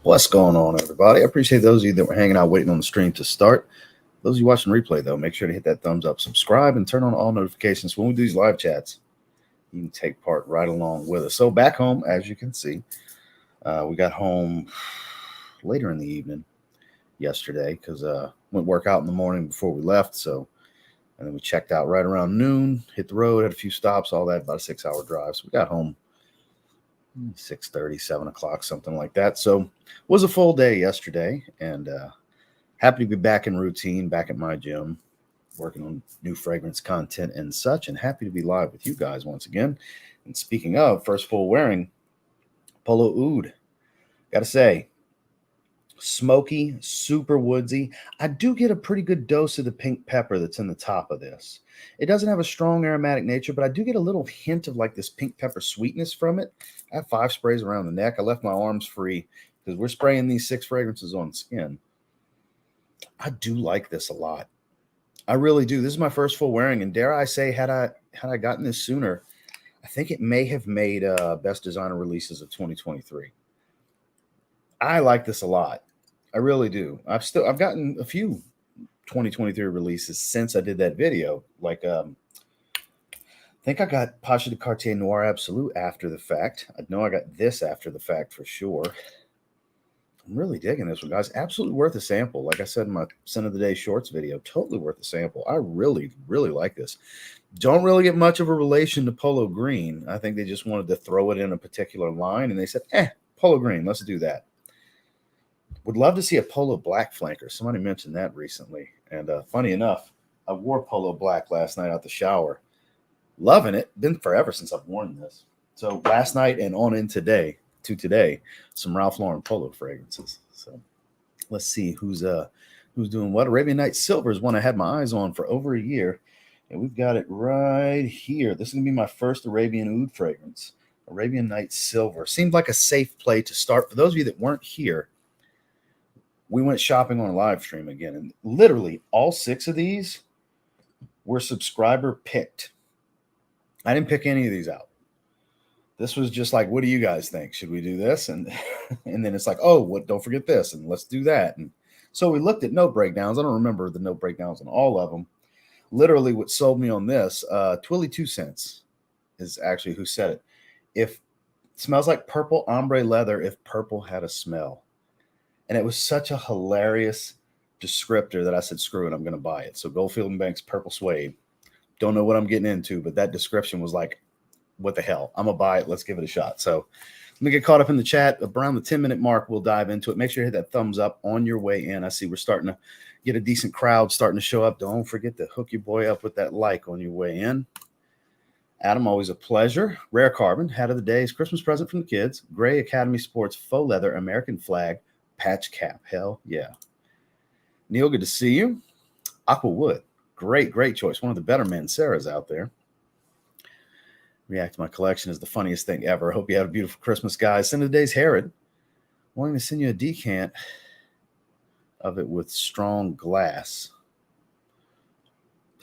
What's going on, everybody? I appreciate those of you that were hanging out waiting on the stream to start. Those of you watching replay, though, make sure to hit that thumbs up, subscribe, and turn on all notifications when we do these live chats. You can take part right along with us. So back home, as you can see, we got home later in the evening yesterday because went work out in the morning before we left. So, and then we checked out right around noon, hit the road, had a few stops, all that, about a 6-hour drive. So we got home 6:30, 7 o'clock, something like that. So it was a full day yesterday, and happy to be back in routine, back at my gym, working on new fragrance content and such, and happy to be live with you guys once again. And speaking of, first full wearing, Polo Oud. Got to say, smoky, super woodsy. I do get a pretty good dose of the pink pepper that's in the top of this. It doesn't have a strong aromatic nature, but I do get a little hint of like this pink pepper sweetness from it. I have 5 sprays around the neck. I left my arms free because we're spraying these 6 fragrances on skin. I do like this a lot. I really do. This is my first full wearing, and dare I say, had I gotten this sooner, I think it may have made best designer releases of 2023. I like this a lot. I really do. I've gotten a few 2023 releases since I did that video. Like I think I got Pacha de Cartier Noir Absolute after the fact. I know I got this after the fact for sure. I'm really digging this one, guys. Absolutely worth a sample. Like I said in my Scent of the Day Shorts video, totally worth a sample. I really, really like this. Don't really get much of a relation to Polo Green. I think they just wanted to throw it in a particular line, and they said, Polo Green, let's do that. Would love to see a Polo Black flanker. Somebody mentioned that recently. And funny enough, I wore Polo Black last night out the shower. Loving it. Been forever since I've worn this. So last night and on in today, some Ralph Lauren Polo fragrances. So let's see who's doing what. Arabian Night Silver is one I had my eyes on for over a year. And we've got it right here. This is going to be my first Arabian Oud fragrance. Arabian Night Silver. Seemed like a safe play to start. For those of you that weren't here, we went shopping on a live stream again. And literally all 6 of these were subscriber picked. I didn't pick any of these out. This was just like, what do you guys think? Should we do this? And then it's like, don't forget this, and let's do that. And so we looked at note breakdowns. I don't remember the note breakdowns on all of them. Literally what sold me on this, Twilly 2 Cents is actually who said it. If it smells like purple ombre leather, if purple had a smell. And it was such a hilarious descriptor that I said, screw it, I'm going to buy it. So Goldfield and Banks Purple Suede. Don't know what I'm getting into, but that description was like, what the hell? I'm going to buy it. Let's give it a shot. So let me get caught up in the chat. Around the 10-minute mark, we'll dive into it. Make sure you hit that thumbs up on your way in. I see we're starting to get a decent crowd starting to show up. Don't forget to hook your boy up with that like on your way in. Adam, always a pleasure. Rare Carbon, hat of the day is Christmas present from the kids. Gray Academy Sports faux leather American flag patch cap. Hell yeah. Neil, good to see you. Aqua Wood, great choice. One of the better Manceras out there. React to my collection is the funniest thing ever. Hope you have a beautiful Christmas, guys. Scent of the Day's Herod. Wanting to send you a decant of it with strong glass.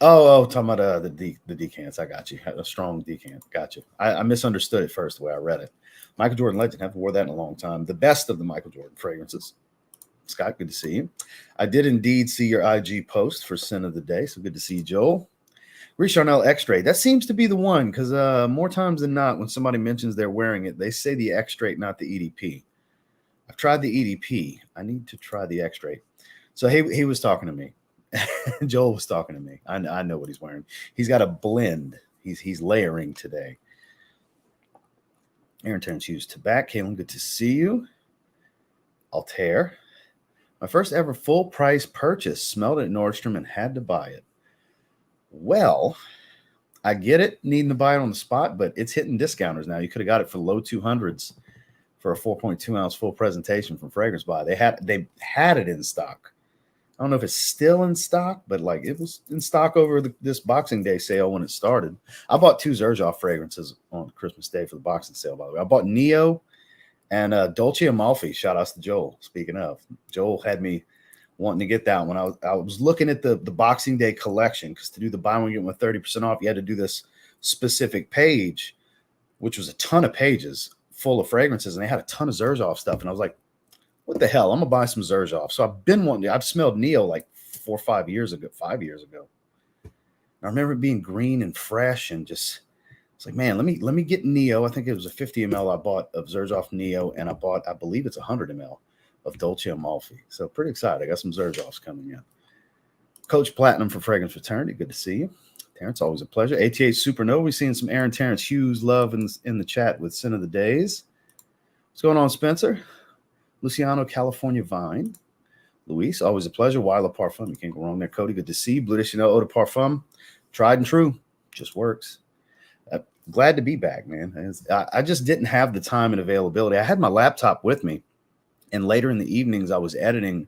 Talking about the decants. I got you. A strong decant. Got you. I misunderstood it first the way I read it. Michael Jordan Legend. Haven't worn that in a long time. The best of the Michael Jordan fragrances. Scott, good to see you. I did indeed see your IG post for Scent of the Day, so good to see you, Joel. Richarnel X-Ray. That seems to be the one because more times than not, when somebody mentions they're wearing it, they say the X-Straight, not the EDP. I've tried the EDP. I need to try the X-Straight. So he was talking to me. Joel was talking to me. I know what he's wearing. He's got a blend. He's layering today. Aaron Terrence Hughes Tobacco. Caitlin, good to see you. Altair. My first ever full price purchase. Smelled it at Nordstrom and had to buy it. Well, I get it, needing to buy it on the spot, but it's hitting discounters now. You could have got it for low 200s for a 4.2 ounce full presentation from Fragrance Buy. They had it in stock. I don't know if it's still in stock, but like it was in stock over this Boxing Day sale when it started. I bought 2 Zaharoff fragrances on Christmas Day for the Boxing sale, by the way. I bought Neo and Dolce Amalfi. Shout outs to Joel. Speaking of, Joel had me wanting to get that one. I was looking at the Boxing Day collection because to do the buy one get one 30% off, you had to do this specific page, which was a ton of pages full of fragrances, and they had a ton of Zaharoff stuff. And I was like, what the hell? I'm gonna buy some Zaharoff. So I've been wanting. I've smelled Neo like 4 or 5 years ago. 5 years ago. I remember it being green and fresh, and just it's like, man, let me get Neo. I think it was a 50 ml I bought of Zaharoff Neo, and I believe it's 100 ml of Dolce Amalfi. So pretty excited. I got some Zaharoffs coming in. Coach Platinum for Fragrance Fraternity. Good to see you. Terrence, always a pleasure. ATH Supernova. We've seen some Aaron Terrence Hughes love in the chat with Sin of the Days. What's going on, Spencer? Luciano, California Vine. Luis, always a pleasure. Wila Parfum. You can't go wrong there. Cody, good to see you. Bleu de Chanel Eau de Parfum. Tried and true. Just works. Glad to be back, man. I just didn't have the time and availability. I had my laptop with me, and later in the evenings, I was editing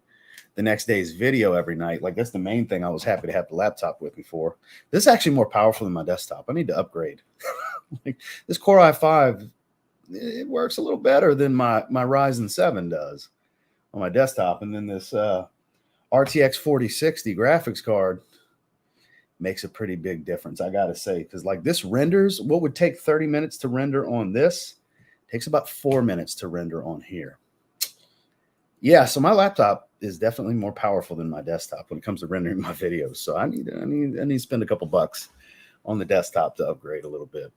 the next day's video every night. Like, that's the main thing I was happy to have the laptop with me for. This is actually more powerful than my desktop. I need to upgrade. Like, this Core i5, it works a little better than my Ryzen 7 does on my desktop. And then this RTX 4060 graphics card makes a pretty big difference, I gotta say, because like this renders what would take 30 minutes to render on this takes about 4 minutes to render on here. Yeah, so my laptop is definitely more powerful than my desktop when it comes to rendering my videos. So I need to spend a couple bucks on the desktop to upgrade a little bit.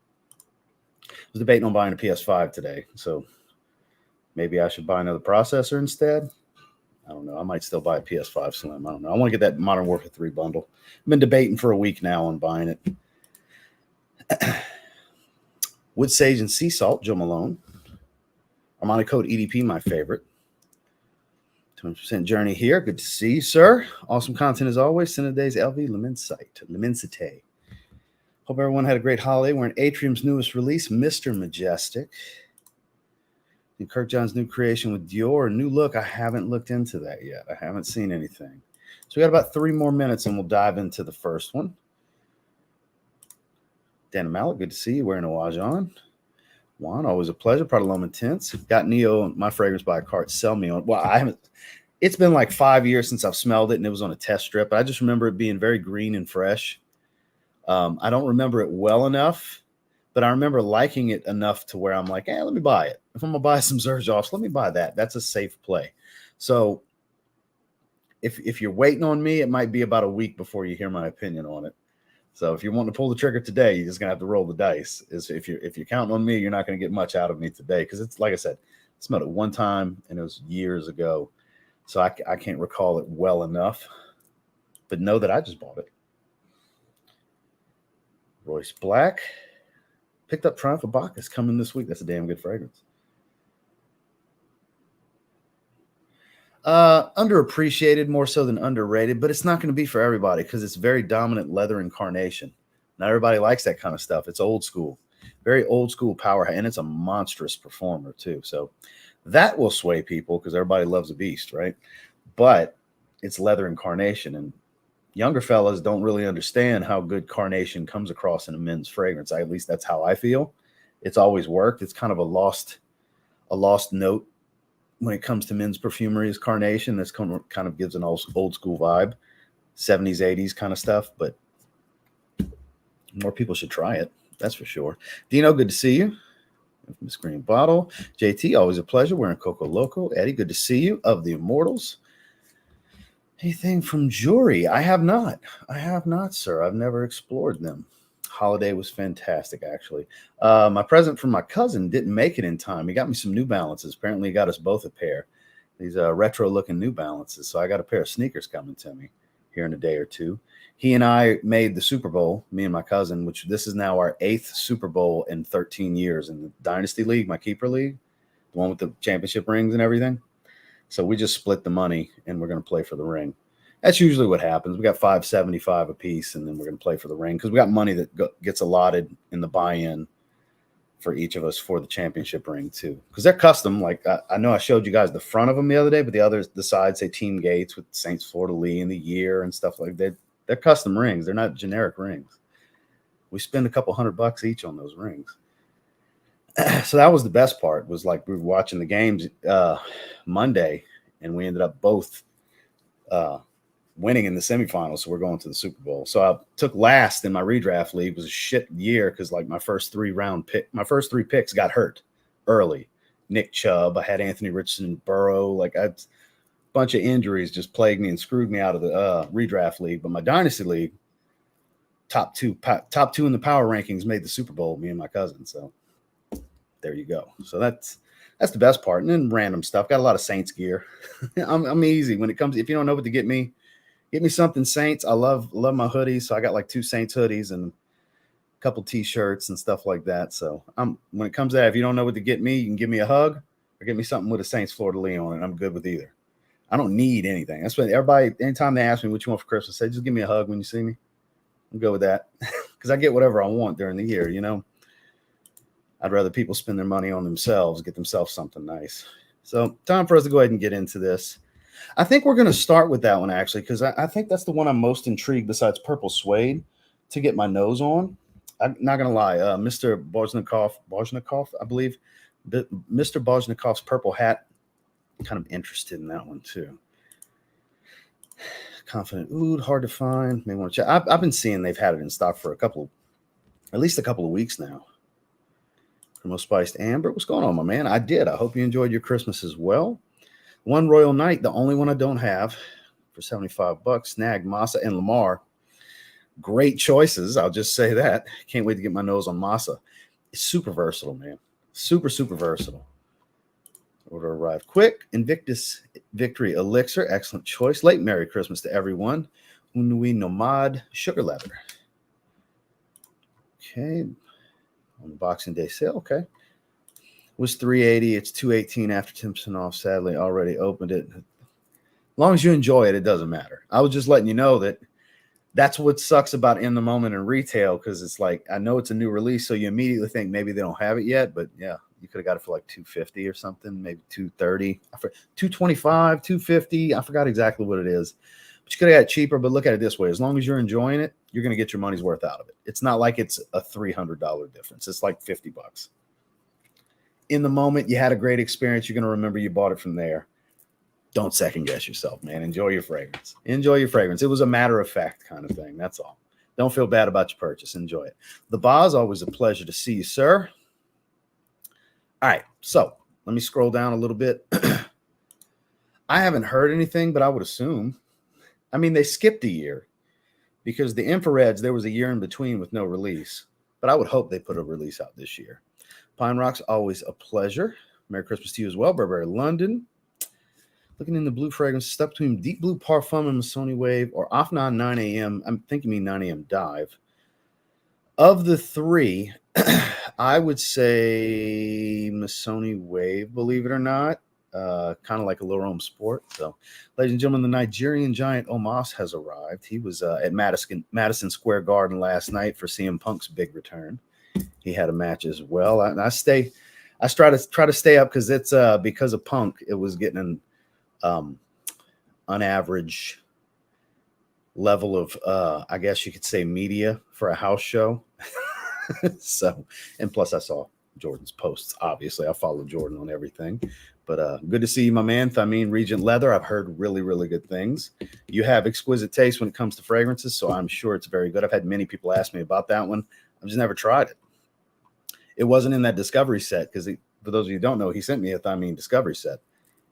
I was debating on buying a PS5 today, so maybe I should buy another processor instead. I don't know. I might still buy a PS5 Slim. I don't know. I want to get that Modern Warfare 3 bundle. I've been debating for a week now on buying it. Wood Sage and Sea Salt, Joe Malone. Armani Code EDP, my favorite. 20% Journey here. Good to see you, sir. Awesome content as always. Cineday's LV Lemensite. Hope everyone had a great holiday. We're in Atrium's newest release, Mr. Majestic. And Kirk John's new creation with Dior, a new look. I haven't looked into that yet. I haven't seen anything. So we got about 3 more minutes, and we'll dive into the first one. Dan Mallet, good to see you. Wearing a Wajon. Juan, always a pleasure. Part of Loma Tints. Got Neo, my fragrance by a cart. Sell me on. Well, I haven't. It's been like 5 years since I've smelled it, and it was on a test strip. I just remember it being very green and fresh. I don't remember it well enough, but I remember liking it enough to where I'm like, hey, let me buy it. If I'm going to buy some Zaharoffs, let me buy that. That's a safe play. So if you're waiting on me, it might be about a week before you hear my opinion on it. So if you want to pull the trigger today, you're just going to have to roll the dice. If you're counting on me, you're not going to get much out of me today, because it's like I said, I smelled it one time, and it was years ago. So I can't recall it well enough, but know that I just bought it. Royce Black. Picked up Triumph of Bacchus coming this week. That's a damn good fragrance. Underappreciated more so than underrated, but it's not going to be for everybody because it's very dominant leather and carnation. Not everybody likes that kind of stuff. It's old school, very old school power, and it's a monstrous performer too. So that will sway people because everybody loves a beast, right? But it's leather and carnation, and younger fellas don't really understand how good carnation comes across in a men's fragrance. At least that's how I feel. It's always worked. It's kind of a lost note when it comes to men's perfumery is carnation. That's kind of gives an old school vibe, 70s, 80s kind of stuff. But more people should try it. That's for sure. Dino, good to see you. From the Screen Bottle. JT, always a pleasure. Wearing Coco Loco. Eddie, good to see you. Of the Immortals. Anything from Jury? I have not, sir. I've never explored them. Holiday was fantastic, actually. My present from my cousin didn't make it in time. He got me some New Balances. Apparently, he got us both a pair. These retro-looking New Balances. So I got a pair of sneakers coming to me here in a day or two. He and I made the Super Bowl, me and my cousin, which this is now our 8th Super Bowl in 13 years in the Dynasty League, my keeper league, the one with the championship rings and everything. So we just split the money, and we're going to play for the ring. That's usually what happens. We got $575 a piece, and then we're going to play for the ring because we got money that gets allotted in the buy-in for each of us for the championship ring too. Because they're custom. Like I know I showed you guys the front of them the other day, but the sides say Team Gates with Saints Florida Lee and the year and stuff like that. They're custom rings. They're not generic rings. We spend a couple $100 each on those rings. So that was the best part. Was like we were watching the games Monday, and we ended up both winning in the semifinals. So we're going to the Super Bowl. So I took last in my redraft league. It was a shit year because like my first 3 picks got hurt early. Nick Chubb. I had Anthony Richardson, Burrow. Like a bunch of injuries just plagued me and screwed me out of the redraft league. But my dynasty league, top two in the power rankings, made the Super Bowl. Me and my cousin. So there you go. So that's the best part. And then random stuff. Got a lot of Saints gear. I'm easy when it comes. If you don't know what to get me something Saints. I love my hoodies. So I got like 2 Saints hoodies and a couple T-shirts and stuff like that. So when it comes to that, if you don't know what to get me, you can give me a hug or get me something with a Saints fleur-de-lis on it. I'm good with either. I don't need anything. That's what everybody, anytime they ask me what you want for Christmas, say, just give me a hug when you see me. I'm good with that because I get whatever I want during the year, you know. I'd rather people spend their money on themselves, get themselves something nice. So time for us to go ahead and get into this. I think we're going to start with that one, actually, because I think that's the one I'm most intrigued, besides Purple Suede, to get my nose on. I'm not going to lie. Mr. Bojnokopff, I believe. Mr. Bojnokoff's purple hat, kind of interested in that one, too. Confident Oud, hard to find. May want to check. I've been seeing they've had it in stock for at least a couple of weeks now. Primo Spiced Amber. What's going on, my man? I did. I hope you enjoyed your Christmas as well. One Royal Knight, the only one I don't have, for $75. Snag, Massa, and Lamar. Great choices. I'll just say that. Can't wait to get my nose on Massa. It's super versatile, man. Super, super versatile. Order arrived quick. Invictus Victory Elixir. Excellent choice. Late Merry Christmas to everyone. Unui Nomad Sugar Leather. Okay. On the Boxing Day sale. Okay. Was $380. It's $218 after 10% off. Sadly, already opened it. As long as you enjoy it, it doesn't matter. I was just letting you know that that's what sucks about in the moment in retail, because it's like, I know it's a new release, so you immediately think maybe they don't have it yet, but yeah, you could have got it for like $250 or something, maybe $230, $225, $250. I forgot exactly what it is, but you could have got it cheaper. But look at it this way: as long as you're enjoying it, you're going to get your money's worth out of it. It's not like it's a $300 difference. It's like $50. In the moment, you had a great experience. You're going to remember you bought it from there. Don't second guess yourself, man. Enjoy your fragrance. Enjoy your fragrance. It was a matter of fact kind of thing. That's all. Don't feel bad about your purchase. Enjoy it. The Boz, always a pleasure to see you, sir. All right. So let me scroll down a little bit. I haven't heard anything, but I would assume. I mean, they skipped a year because the infrareds, there was a year in between with no release. But I would hope they put a release out this year. Pine Rock's always a pleasure. Merry Christmas to you as well. Burberry London. Looking in the blue fragrance, step between Deep Blue Parfum and Missoni Wave, or Afnan 9 a.m. I'm thinking me 9 a.m. Dive. Of the three, I would say Missoni Wave, believe it or not. Kind of like a Little Rome Sport. So, ladies and gentlemen, the Nigerian giant Omos has arrived. He was at Madison Square Garden last night for CM Punk's big return. He had a match as well. I try to stay up because it's because of Punk. It was getting an average level of I guess you could say media for a house show. So, and plus I saw Jordan's posts. Obviously, I follow Jordan on everything. But good to see you, my man. Thameen Regent Leather. I've heard really, really good things. You have exquisite taste when it comes to fragrances, so I'm sure it's very good. I've had many people ask me about that one. I've just never tried it. It wasn't in that discovery set because, for those of you who don't know, he sent me a Thameen discovery set.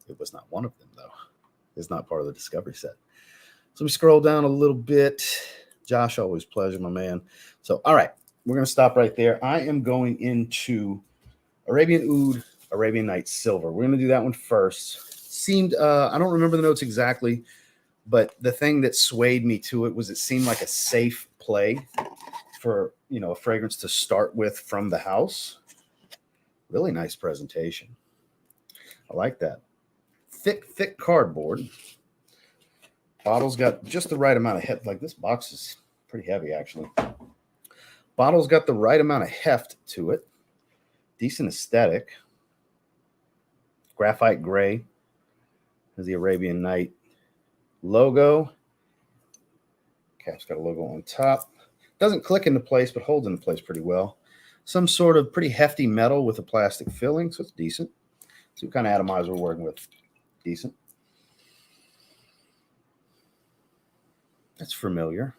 It was not one of them, though. It's not part of the discovery set. So we scroll down a little bit. Josh, always pleasure, my man. So, all right, we're going to stop right there. I am going into Arabian Oud, Arabian Night Silver. We're going to do that one first. Seemed, I don't remember the notes exactly, but the thing that swayed me to it was it seemed like a safe play for, a fragrance to start with from the house. Really nice presentation. I like that. Thick cardboard. Bottle's got just the right amount of heft. Like, this box is pretty heavy, actually. Bottle's got the right amount of heft to it. Decent aesthetic. Graphite gray. There's the Arabian Night logo. Cap's got a logo on top. Doesn't click into place, but holds into place pretty well. Some sort of pretty hefty metal with a plastic filling, so it's decent. See what kind of atomizer we're working with. Decent. That's familiar.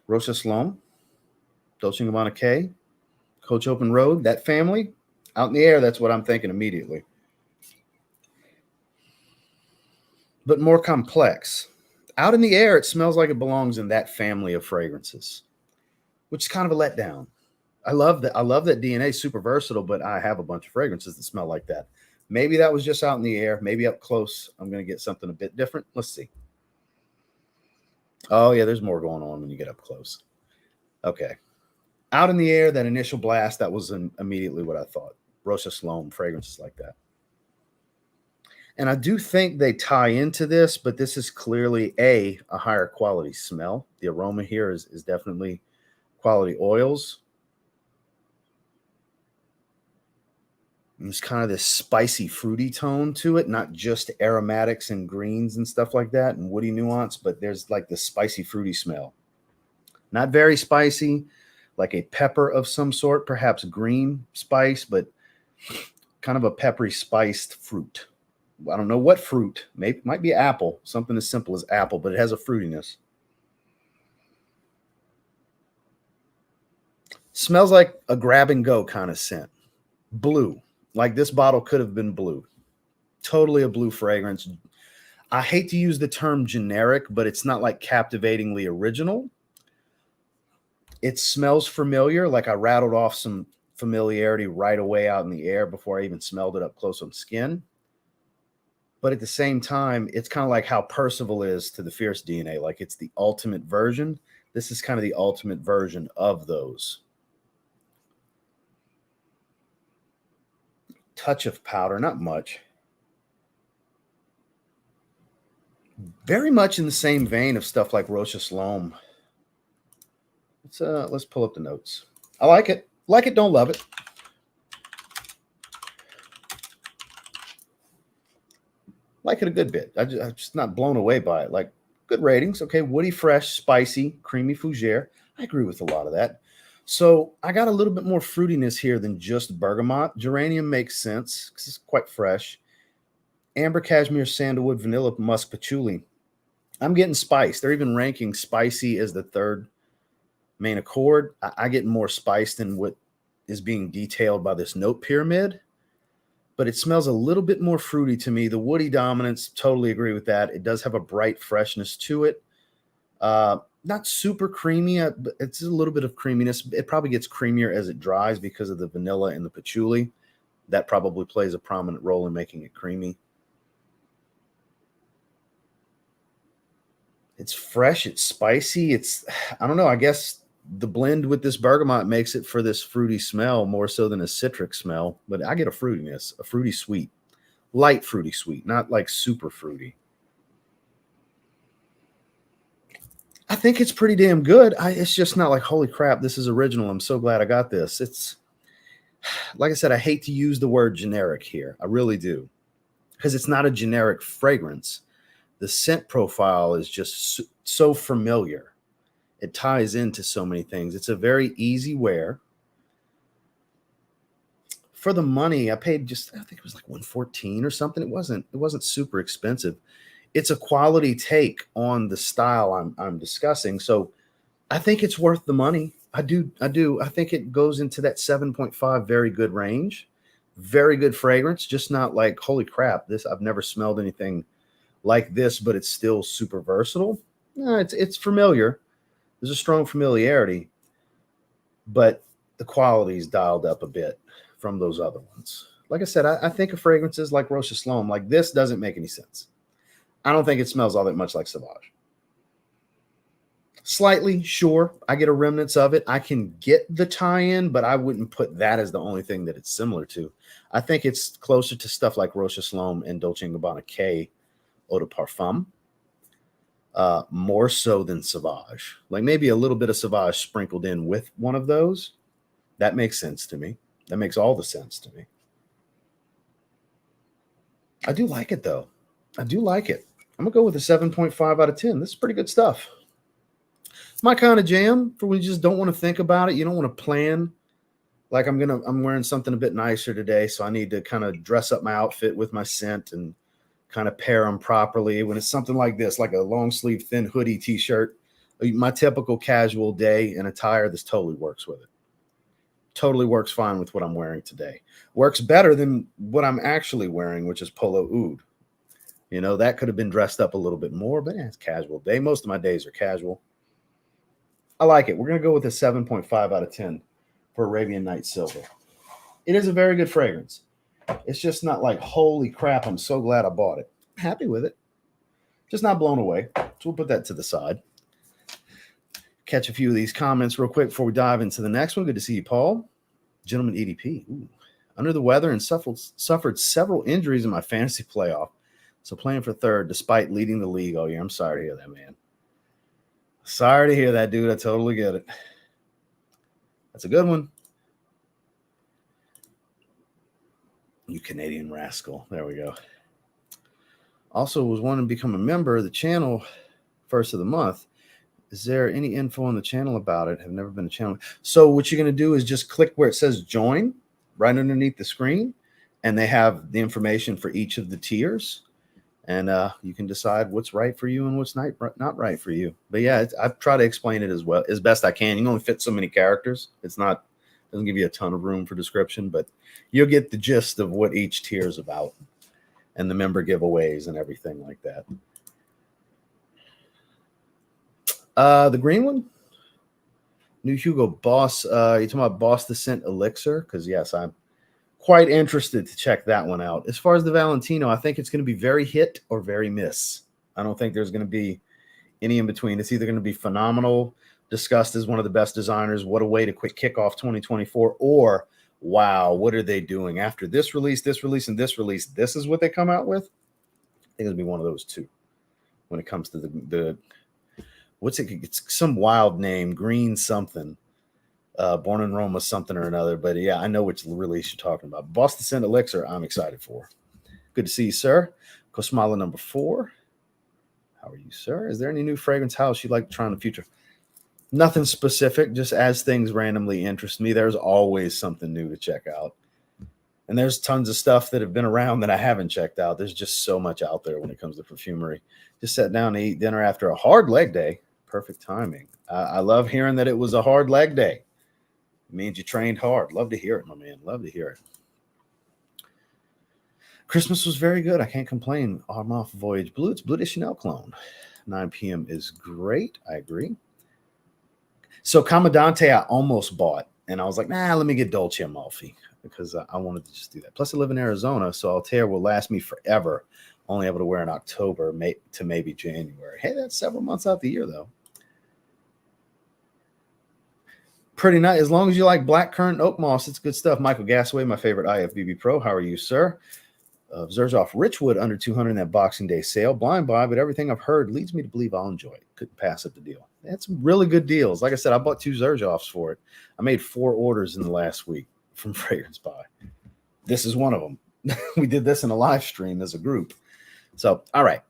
Rosa Sloan, Dolce & Gabbana K, Coach Open Road, that family. Out in the air, that's what I'm thinking immediately. But more complex. Out in the air, it smells like it belongs in that family of fragrances, which is kind of a letdown. I love that. I love that DNA is super versatile, but I have a bunch of fragrances that smell like that. Maybe that was just out in the air. Maybe up close, I'm going to get something a bit different. Let's see. Oh, yeah, there's more going on when you get up close. Okay. Out in the air, that initial blast, that was immediately what I thought. Rocha Sloan, fragrances like that. And I do think they tie into this, but this is clearly a higher quality smell. The aroma here is definitely quality oils. And there's kind of this spicy, fruity tone to it, not just aromatics and greens and stuff like that and woody nuance, but there's like the spicy, fruity smell. Not very spicy, like a pepper of some sort, perhaps green spice, but kind of a peppery, spiced fruit. I don't know what fruit. Maybe might be apple, something as simple as apple, but it has a fruitiness. Smells like a grab and go kind of scent. Blue. Like this bottle could have been blue. Totally a blue fragrance. I hate to use the term generic, but it's not like captivatingly original. It smells familiar. Like I rattled off some familiarity right away out in the air before I even smelled it up close on skin. But at the same time, it's kind of like how Percival is to the Fierce DNA. Like it's the ultimate version. This is kind of the ultimate version of those. Touch of powder, not much. Very much in the same vein of stuff like Rocha Sloan. Let's pull up the notes. I like it. Like it, don't love it. Like it a good bit. I'm just not blown away by it. Like good ratings. Okay, woody, fresh, spicy, creamy fougere. I agree with a lot of that. So I got a little bit more fruitiness here than just bergamot. Geranium makes sense because it's quite fresh. Amber, cashmere, sandalwood, vanilla, musk, patchouli. I'm getting spice. They're even ranking spicy as the third main accord. I get more spice than what is being detailed by this note pyramid. But it smells a little bit more fruity to me. The woody dominance, totally agree with that. It does have a bright freshness to it. Not super creamy, but it's a little bit of creaminess. It probably gets creamier as it dries because of the vanilla and the patchouli. That probably plays a prominent role in making it creamy. It's fresh. It's spicy. I don't know. I guess the blend with this bergamot makes it for this fruity smell more so than a citric smell. But I get a fruitiness, a fruity sweet, light fruity sweet, not like super fruity. I think it's pretty damn good. It's just not like, holy crap, this is original. I'm so glad I got this. It's like I said, I hate to use the word generic here. I really do. Because it's not a generic fragrance. The scent profile is just so familiar. It ties into so many things. It's a very easy wear. For the money, I paid I think it was like $114 or something. It wasn't super expensive. It's a quality take on the style I'm discussing. So I think it's worth the money. I do. I think it goes into that 7.5 very good range. Very good fragrance, just not like, holy crap, I've never smelled anything like this, but it's still super versatile. No, it's familiar. There's a strong familiarity, but the quality is dialed up a bit from those other ones. Like I said, I think of fragrances like Rocha Sloan. Like this doesn't make any sense. I don't think it smells all that much like Sauvage. Slightly, sure. I get a remnants of it. I can get the tie-in, but I wouldn't put that as the only thing that it's similar to. I think it's closer to stuff like Rocha Sloan and Dolce & Gabbana K Eau de Parfum. More so than Sauvage. Like maybe a little bit of Sauvage sprinkled in with one of those. That makes sense to me. That makes all the sense to me. I do like it, though. I do like it. I'm going to go with a 7.5 out of 10. This is pretty good stuff. My kind of jam for when you just don't want to think about it. You don't want to plan. Like I'm wearing something a bit nicer today, so I need to kind of dress up my outfit with my scent and kind of pair them properly. When it's something like this, like a long sleeve thin hoodie t-shirt, my typical casual day and attire, this totally works with it. totally works fine with what I'm wearing today. Works better than what I'm actually wearing, which is Polo Oud. You know, that could have been dressed up a little bit more, but it's casual day. Most of my days are casual. I like it. We're going to go with a 7.5 out of 10 for Arabian Night Silver. It is a very good fragrance. It's just not like, holy crap, I'm so glad I bought it. Happy with it. Just not blown away. So we'll put that to the side. Catch a few of these comments real quick before we dive into the next one. Good to see you, Paul. Gentleman EDP. Ooh. Under the weather and suffered several injuries in my fantasy playoff. So playing for third despite leading the league all year. I'm sorry to hear that, man. Sorry to hear that, dude. I totally get it. That's a good one. You Canadian rascal. There we go. Also was wanting to become a member of the channel first of the month. Is there any info on the channel about it? Have never been a channel. So what you're going to do is just click where it says join right underneath the screen. And they have the information for each of the tiers. And you can decide what's right for you and what's not right for you. But yeah, I've tried to explain it as well as best I can. You can only fit so many characters. Doesn't give you a ton of room for description, but you'll get the gist of what each tier is about and the member giveaways and everything like that. The green one, New Hugo Boss. You talking about Boss Descent Elixir? Because yes, I'm quite interested to check that one out. As far as the Valentino, I think it's going to be very hit or very miss. I don't think there's going to be any in between. It's either going to be phenomenal, discussed as one of the best designers, what a way to quick kick off 2024, or wow, what are they doing after this release, and this release? This is what they come out with. I think it'll be one of those two when it comes to the what's it? It's some wild name, Green something. Born in Roma something or another. But yeah, I know which release you're talking about. Boss Descent Elixir, I'm excited for. Good to see you, sir. Kosmala number 4. How are you, sir? Is there any new fragrance house you'd like to try in the future? Nothing specific, just as things randomly interest me. There's always something new to check out. And there's tons of stuff that have been around that I haven't checked out. There's just so much out there when it comes to perfumery. Just sat down to eat dinner after a hard leg day. Perfect timing. I love hearing that it was a hard leg day. It means you trained hard. Love to hear it, my man. Love to hear it. Christmas was very good. I can't complain. Armand Voyage Blue. It's Bleu de Chanel clone. 9 p.m. is great. I agree. So Commandante I almost bought. And I was like, nah, let me get Dolce Amalfi. Because I wanted to just do that. Plus, I live in Arizona, so Altair will last me forever. Only able to wear in October to maybe January. Hey, that's several months out the year, though. Pretty nice. As long as you like blackcurrant oak moss, it's good stuff. Michael Gasaway, my favorite IFBB Pro. How are you, sir? Zaharoff Richwood under 200 in that Boxing Day sale. Blind buy, but everything I've heard leads me to believe I'll enjoy it. Couldn't pass up the deal. That's some really good deals. Like I said, I bought 2 Zaharoffs for it. I made 4 orders in the last week from Fragrance Buy. This is one of them. We did this in a live stream as a group. So, all right.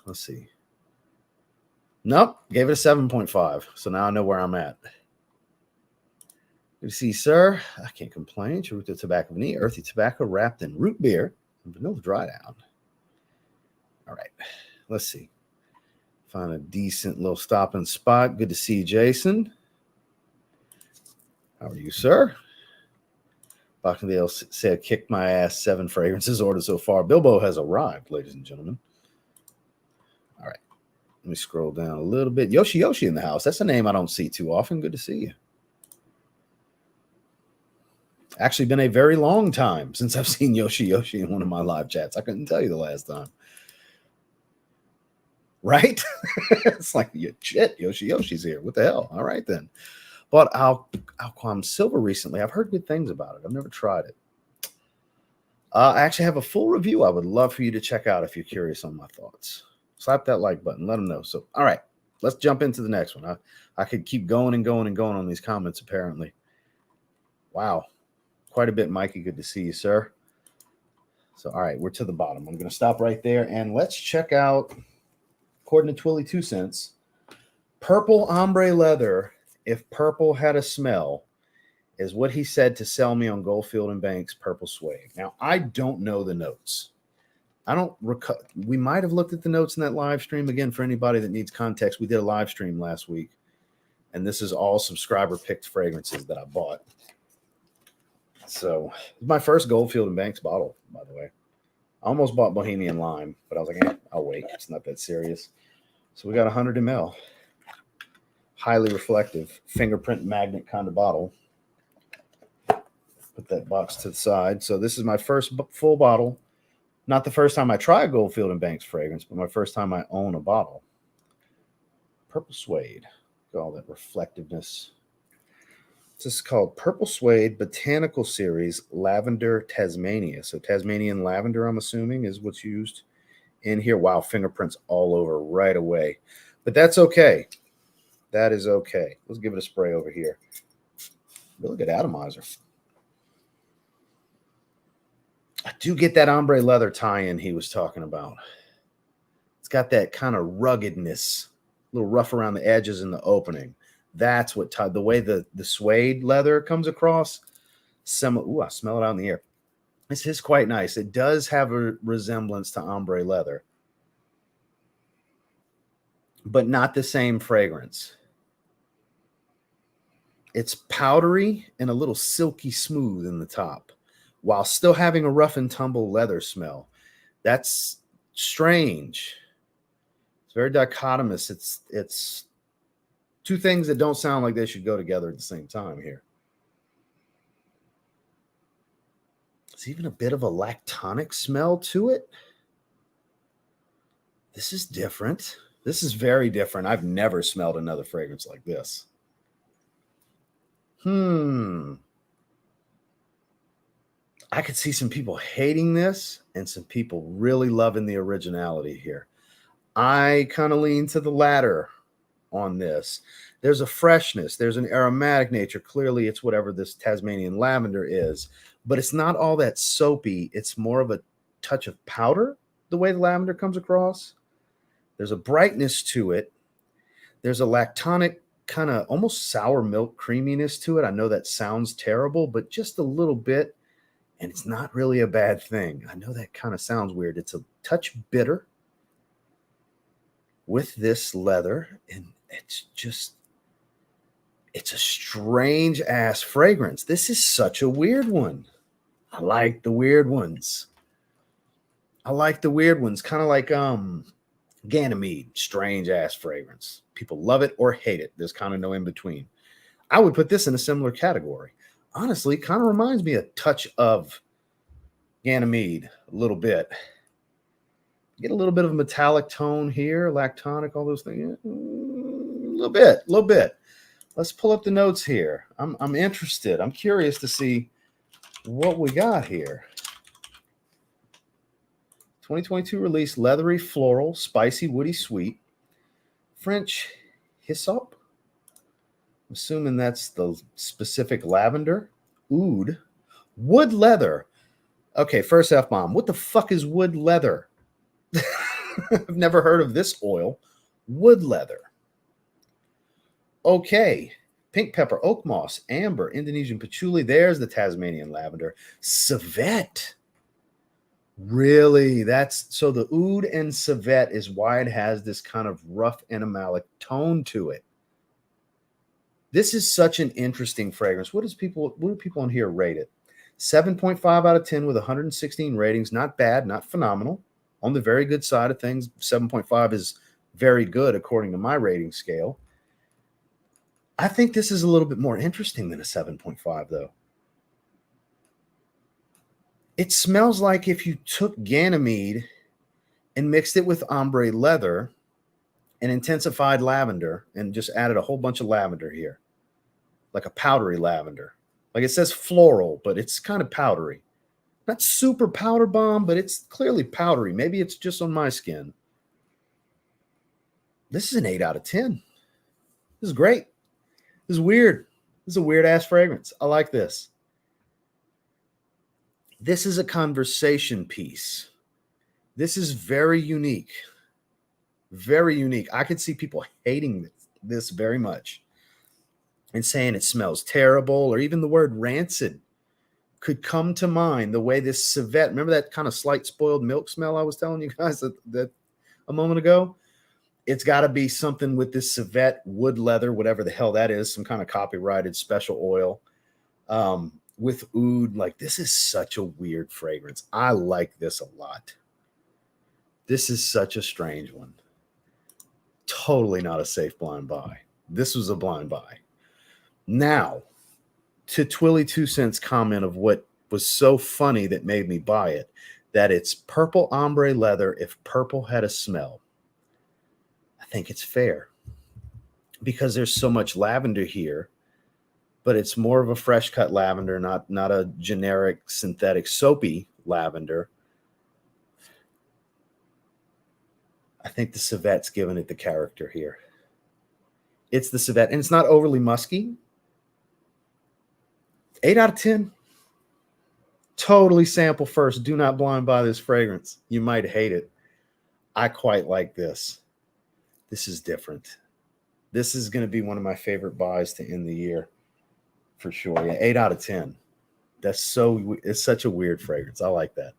Let's see. Nope, gave it a 7.5. So now I know where I'm at. Good to see you, sir. I can't complain. Charuto tobacco vanilla, earthy tobacco wrapped in root beer and vanilla dry down. All right, let's see. Find a decent little stopping spot. Good to see you, Jason. How are you, sir? Bachendale said, kick my ass, 7 fragrances ordered so far. Bilbo has arrived, ladies and gentlemen. All right. Let me scroll down a little bit. Yoshi in the house. That's a name I don't see too often. Good to see you. Actually been a very long time since I've seen Yoshi in one of my live chats. I couldn't tell you the last time. Right? It's like, shit, Yoshi's here. What the hell? All right, then. Bought Alquam Silver recently. I've heard good things about it. I've never tried it. I actually have a full review I would love for you to check out if you're curious on my thoughts. Slap that like button. Let them know. So, all right, let's jump into the next one. I could keep going and going and going on these comments, apparently. Wow. Quite a bit, Mikey. Good to see you, sir. So, all right, we're to the bottom. I'm going to stop right there, and let's check out, according to Twilly 2 cents, purple ombre leather, if purple had a smell, is what he said to sell me on Goldfield and Banks purple suede. Now, I don't know the notes. I don't recall. We might have looked at the notes in that live stream. Again, for anybody that needs context, we did a live stream last week. And this is all subscriber picked fragrances that I bought. So my first Goldfield and Banks bottle, by the way. I almost bought Bohemian Lime, but I was like, I'll wait. It's not that serious. So we got 100 ml. Highly reflective, fingerprint magnet kind of bottle. Put that box to the side. So this is my first full bottle. Not the first time I tried Goldfield and Banks fragrance, but my first time I own a bottle. Purple Suede. Got all that reflectiveness. This is called Purple Suede Botanical Series Lavender Tasmania. So Tasmanian lavender, I'm assuming, is what's used in here. Wow, fingerprints all over right away. But that's okay. That is okay. Let's give it a spray over here. Really good atomizer. I do get that ombre leather tie-in he was talking about. It's got that kind of ruggedness, a little rough around the edges in the opening. That's what the way the suede leather comes across. Ooh, I smell it out in the air. This is quite nice. It does have a resemblance to ombre leather, but not the same fragrance. It's powdery and a little silky smooth in the top, while still having a rough and tumble leather smell. That's strange. It's very dichotomous. It's two things that don't sound like they should go together at the same time here. There's even a bit of a lactonic smell to it. This is different. This is very different. I've never smelled another fragrance like this. I could see some people hating this and some people really loving the originality here. I kind of lean to the latter on this. There's a freshness. There's an aromatic nature. Clearly, it's whatever this Tasmanian lavender is, but it's not all that soapy. It's more of a touch of powder, the way the lavender comes across. There's a brightness to it. There's a lactonic kind of almost sour milk creaminess to it. I know that sounds terrible, but just a little bit. And it's not really a bad thing. I know that kind of sounds weird. It's a touch bitter with this leather. And it's a strange ass fragrance. This is such a weird one. I like the weird ones. Kind of like Ganymede, strange ass fragrance. People love it or hate it. There's kind of no in between. I would put this in a similar category. Honestly, kind of reminds me a touch of Ganymede, a little bit. Get a little bit of a metallic tone here, lactonic, all those things. A little bit. Let's pull up the notes here. I'm interested. I'm curious to see what we got here. 2022 release, leathery, floral, spicy, woody, sweet. French hyssop. I'm assuming that's the specific lavender. Oud. Wood leather. Okay, first F-bomb. What the fuck is wood leather? I've never heard of this oil. Wood leather. Okay. Pink pepper, oak moss, amber, Indonesian patchouli. There's the Tasmanian lavender. Civet. Really? So the oud and civet is why it has this kind of rough animalic tone to it. This is such an interesting fragrance. What do people on here rate it? 7.5 out of 10 with 116 ratings. Not bad, not phenomenal. On the very good side of things, 7.5 is very good according to my rating scale. I think this is a little bit more interesting than a 7.5, though. It smells like if you took Ganymede and mixed it with ombre leather and intensified lavender and just added a whole bunch of lavender here, like a powdery lavender. Like it says floral, but it's kind of powdery. Not super powder bomb, but it's clearly powdery. Maybe it's just on my skin. This is an 8 out of 10. This is great. This is weird. This is a weird-ass fragrance. I like this. This is a conversation piece. This is very unique. Very unique. I could see people hating this very much and saying it smells terrible, or even the word rancid could come to mind the way this civet, remember that kind of slight spoiled milk smell I was telling you guys that a moment ago? It's got to be something with this civet wood leather, whatever the hell that is, some kind of copyrighted special oil with oud. Like, this is such a weird fragrance. I like this a lot. This is such a strange one. Totally not a safe blind buy. This was a blind buy. Now, to Twilly 2 Cents' comment of what was so funny that made me buy it, that it's purple ombre leather if purple had a smell. I think it's fair because there's so much lavender here, but it's more of a fresh cut lavender, not a generic synthetic soapy lavender. I think the civet's giving it the character here. It's the civet, and it's not overly musky. 8 out of 10. Totally sample first. Do not blind buy this fragrance. You might hate it. I quite like this. This is different. This is going to be one of my favorite buys to end the year for sure. Yeah, 8 out of 10. It's such a weird fragrance. I like that.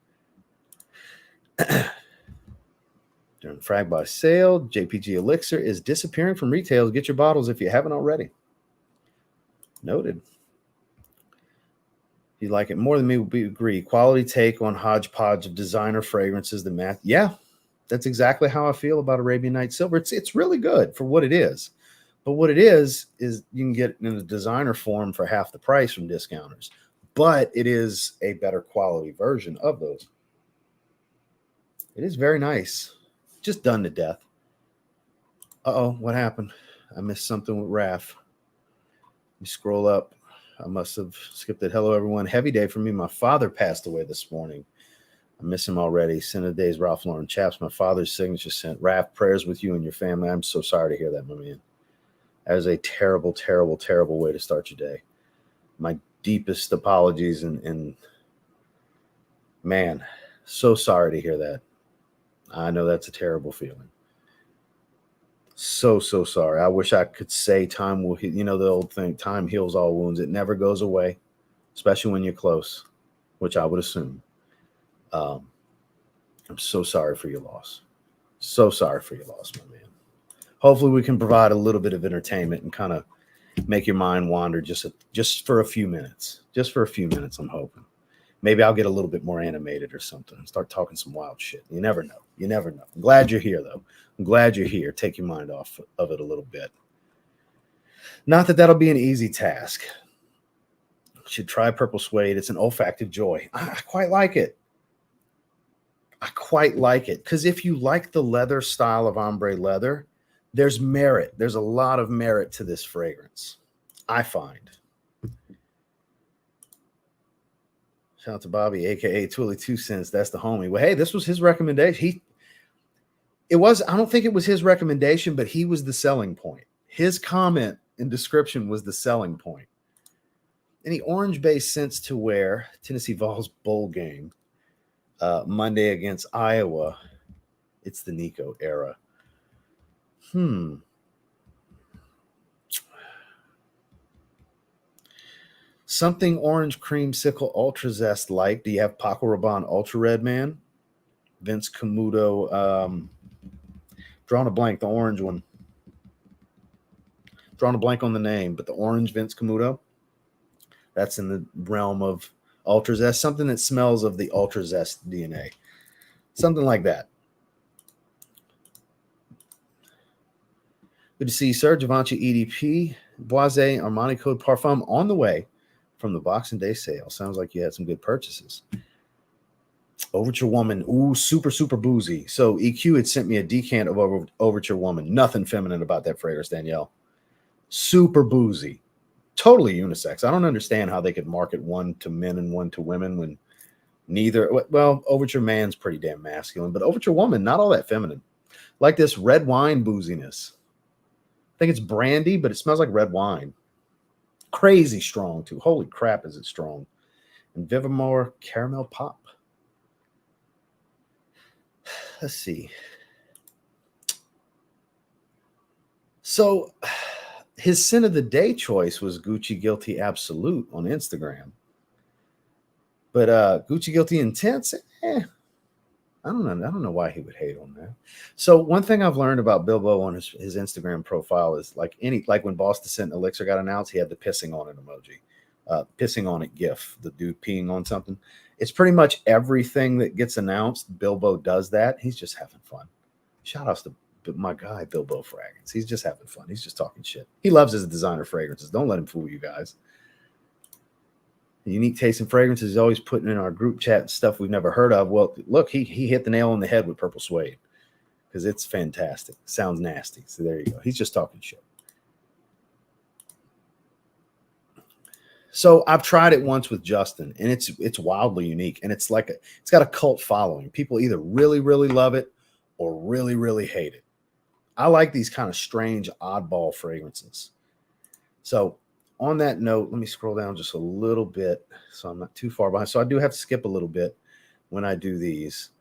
During Frag by Sale, JPG Elixir is disappearing from retails. Get your bottles if you haven't already. Noted. If you like it more than me, we agree. Quality take on hodgepodge of designer fragrances. The math. Yeah, that's exactly how I feel about Arabian Night Silver. It's really good for what it is. But what it is you can get it in a designer form for half the price from discounters. But it is a better quality version of those. It is very nice. Just done to death. Uh-oh, what happened? I missed something with Raph. Let me scroll up. I must have skipped it. Hello, everyone. Heavy day for me. My father passed away this morning. I miss him already. Send a day's Ralph Lauren Chaps. My father's signature sent. Raph, prayers with you and your family. I'm so sorry to hear that, my man. That is a terrible, terrible, terrible way to start your day. My deepest apologies and man, so sorry to hear that. I know that's a terrible feeling. So sorry. I wish I could say time will heal. You know the old thing, time heals all wounds. It never goes away, especially when you're close, which I would assume. I'm so sorry for your loss. So sorry for your loss, my man. Hopefully we can provide a little bit of entertainment and kind of make your mind wander just for a few minutes. Just for a few minutes, I'm hoping. Maybe I'll get a little bit more animated or something and start talking some wild shit. You never know. You never know. I'm glad you're here, though. I'm glad you're here. Take your mind off of it a little bit. Not that that'll be an easy task. You should try Purple Suede. It's an olfactive joy. I quite like it. I quite like it. Because if you like the leather style of ombre leather, there's merit. There's a lot of merit to this fragrance, I find. Shout out to Bobby, a.k.a. Twilly 2 Cents. That's the homie. Well, hey, this was his recommendation. I don't think it was his recommendation, but he was the selling point. His comment and description was the selling point. Any orange-based scents to wear? Tennessee Vols bowl game. Monday against Iowa. It's the Nico era. Something orange creamsicle ultra zest like. Do you have Paco Rabanne Ultra Red, man? Vince Camuto. Drawing a blank, the orange one. Drawing a blank on the name, but the orange Vince Camuto. That's in the realm of ultra zest. Something that smells of the ultra zest DNA. Something like that. Good to see you, sir. Givenchy EDP. Boise Armani Code Parfum on the way from the Boxing Day sale. Sounds like you had some good purchases. Overture Woman. Ooh, super, super boozy. So EQ had sent me a decant of Overture Woman. Nothing feminine about that fragrance, Danielle. Super boozy. Totally unisex. I don't understand how they could market one to men and one to women when neither. Well, Overture Man's pretty damn masculine, but Overture Woman, not all that feminine. Like this red wine booziness. I think it's brandy, but it smells like red wine. Crazy strong, too. Holy crap, is it strong. And Vivamore Caramel Pop. Let's see. So his scent of the day choice was Gucci Guilty Absolute on Instagram. But Gucci Guilty Intense, I I don't know why he would hate on that. So one thing I've learned about Bilbo on his Instagram profile is like when Boss Descent Elixir got announced, he had the pissing on it emoji, pissing on it gif, the dude peeing on something. It's pretty much everything that gets announced. Bilbo does that. He's just having fun. Shout outs to my guy Bilbo Fragrance. He's just having fun. He's just talking shit. He loves his designer fragrances. Don't let him fool you guys. Unique taste and fragrances. He's always putting in our group chat stuff we've never heard of. Well, look, he hit the nail on the head with Purple Suede because it's fantastic. Sounds nasty. So there you go. He's just talking shit. So I've tried it once with Justin, and it's wildly unique, and it's got a cult following. People either really, really love it or really, really hate it. I like these kind of strange, oddball fragrances. So on that note, let me scroll down just a little bit so I'm not too far behind. So I do have to skip a little bit when I do these.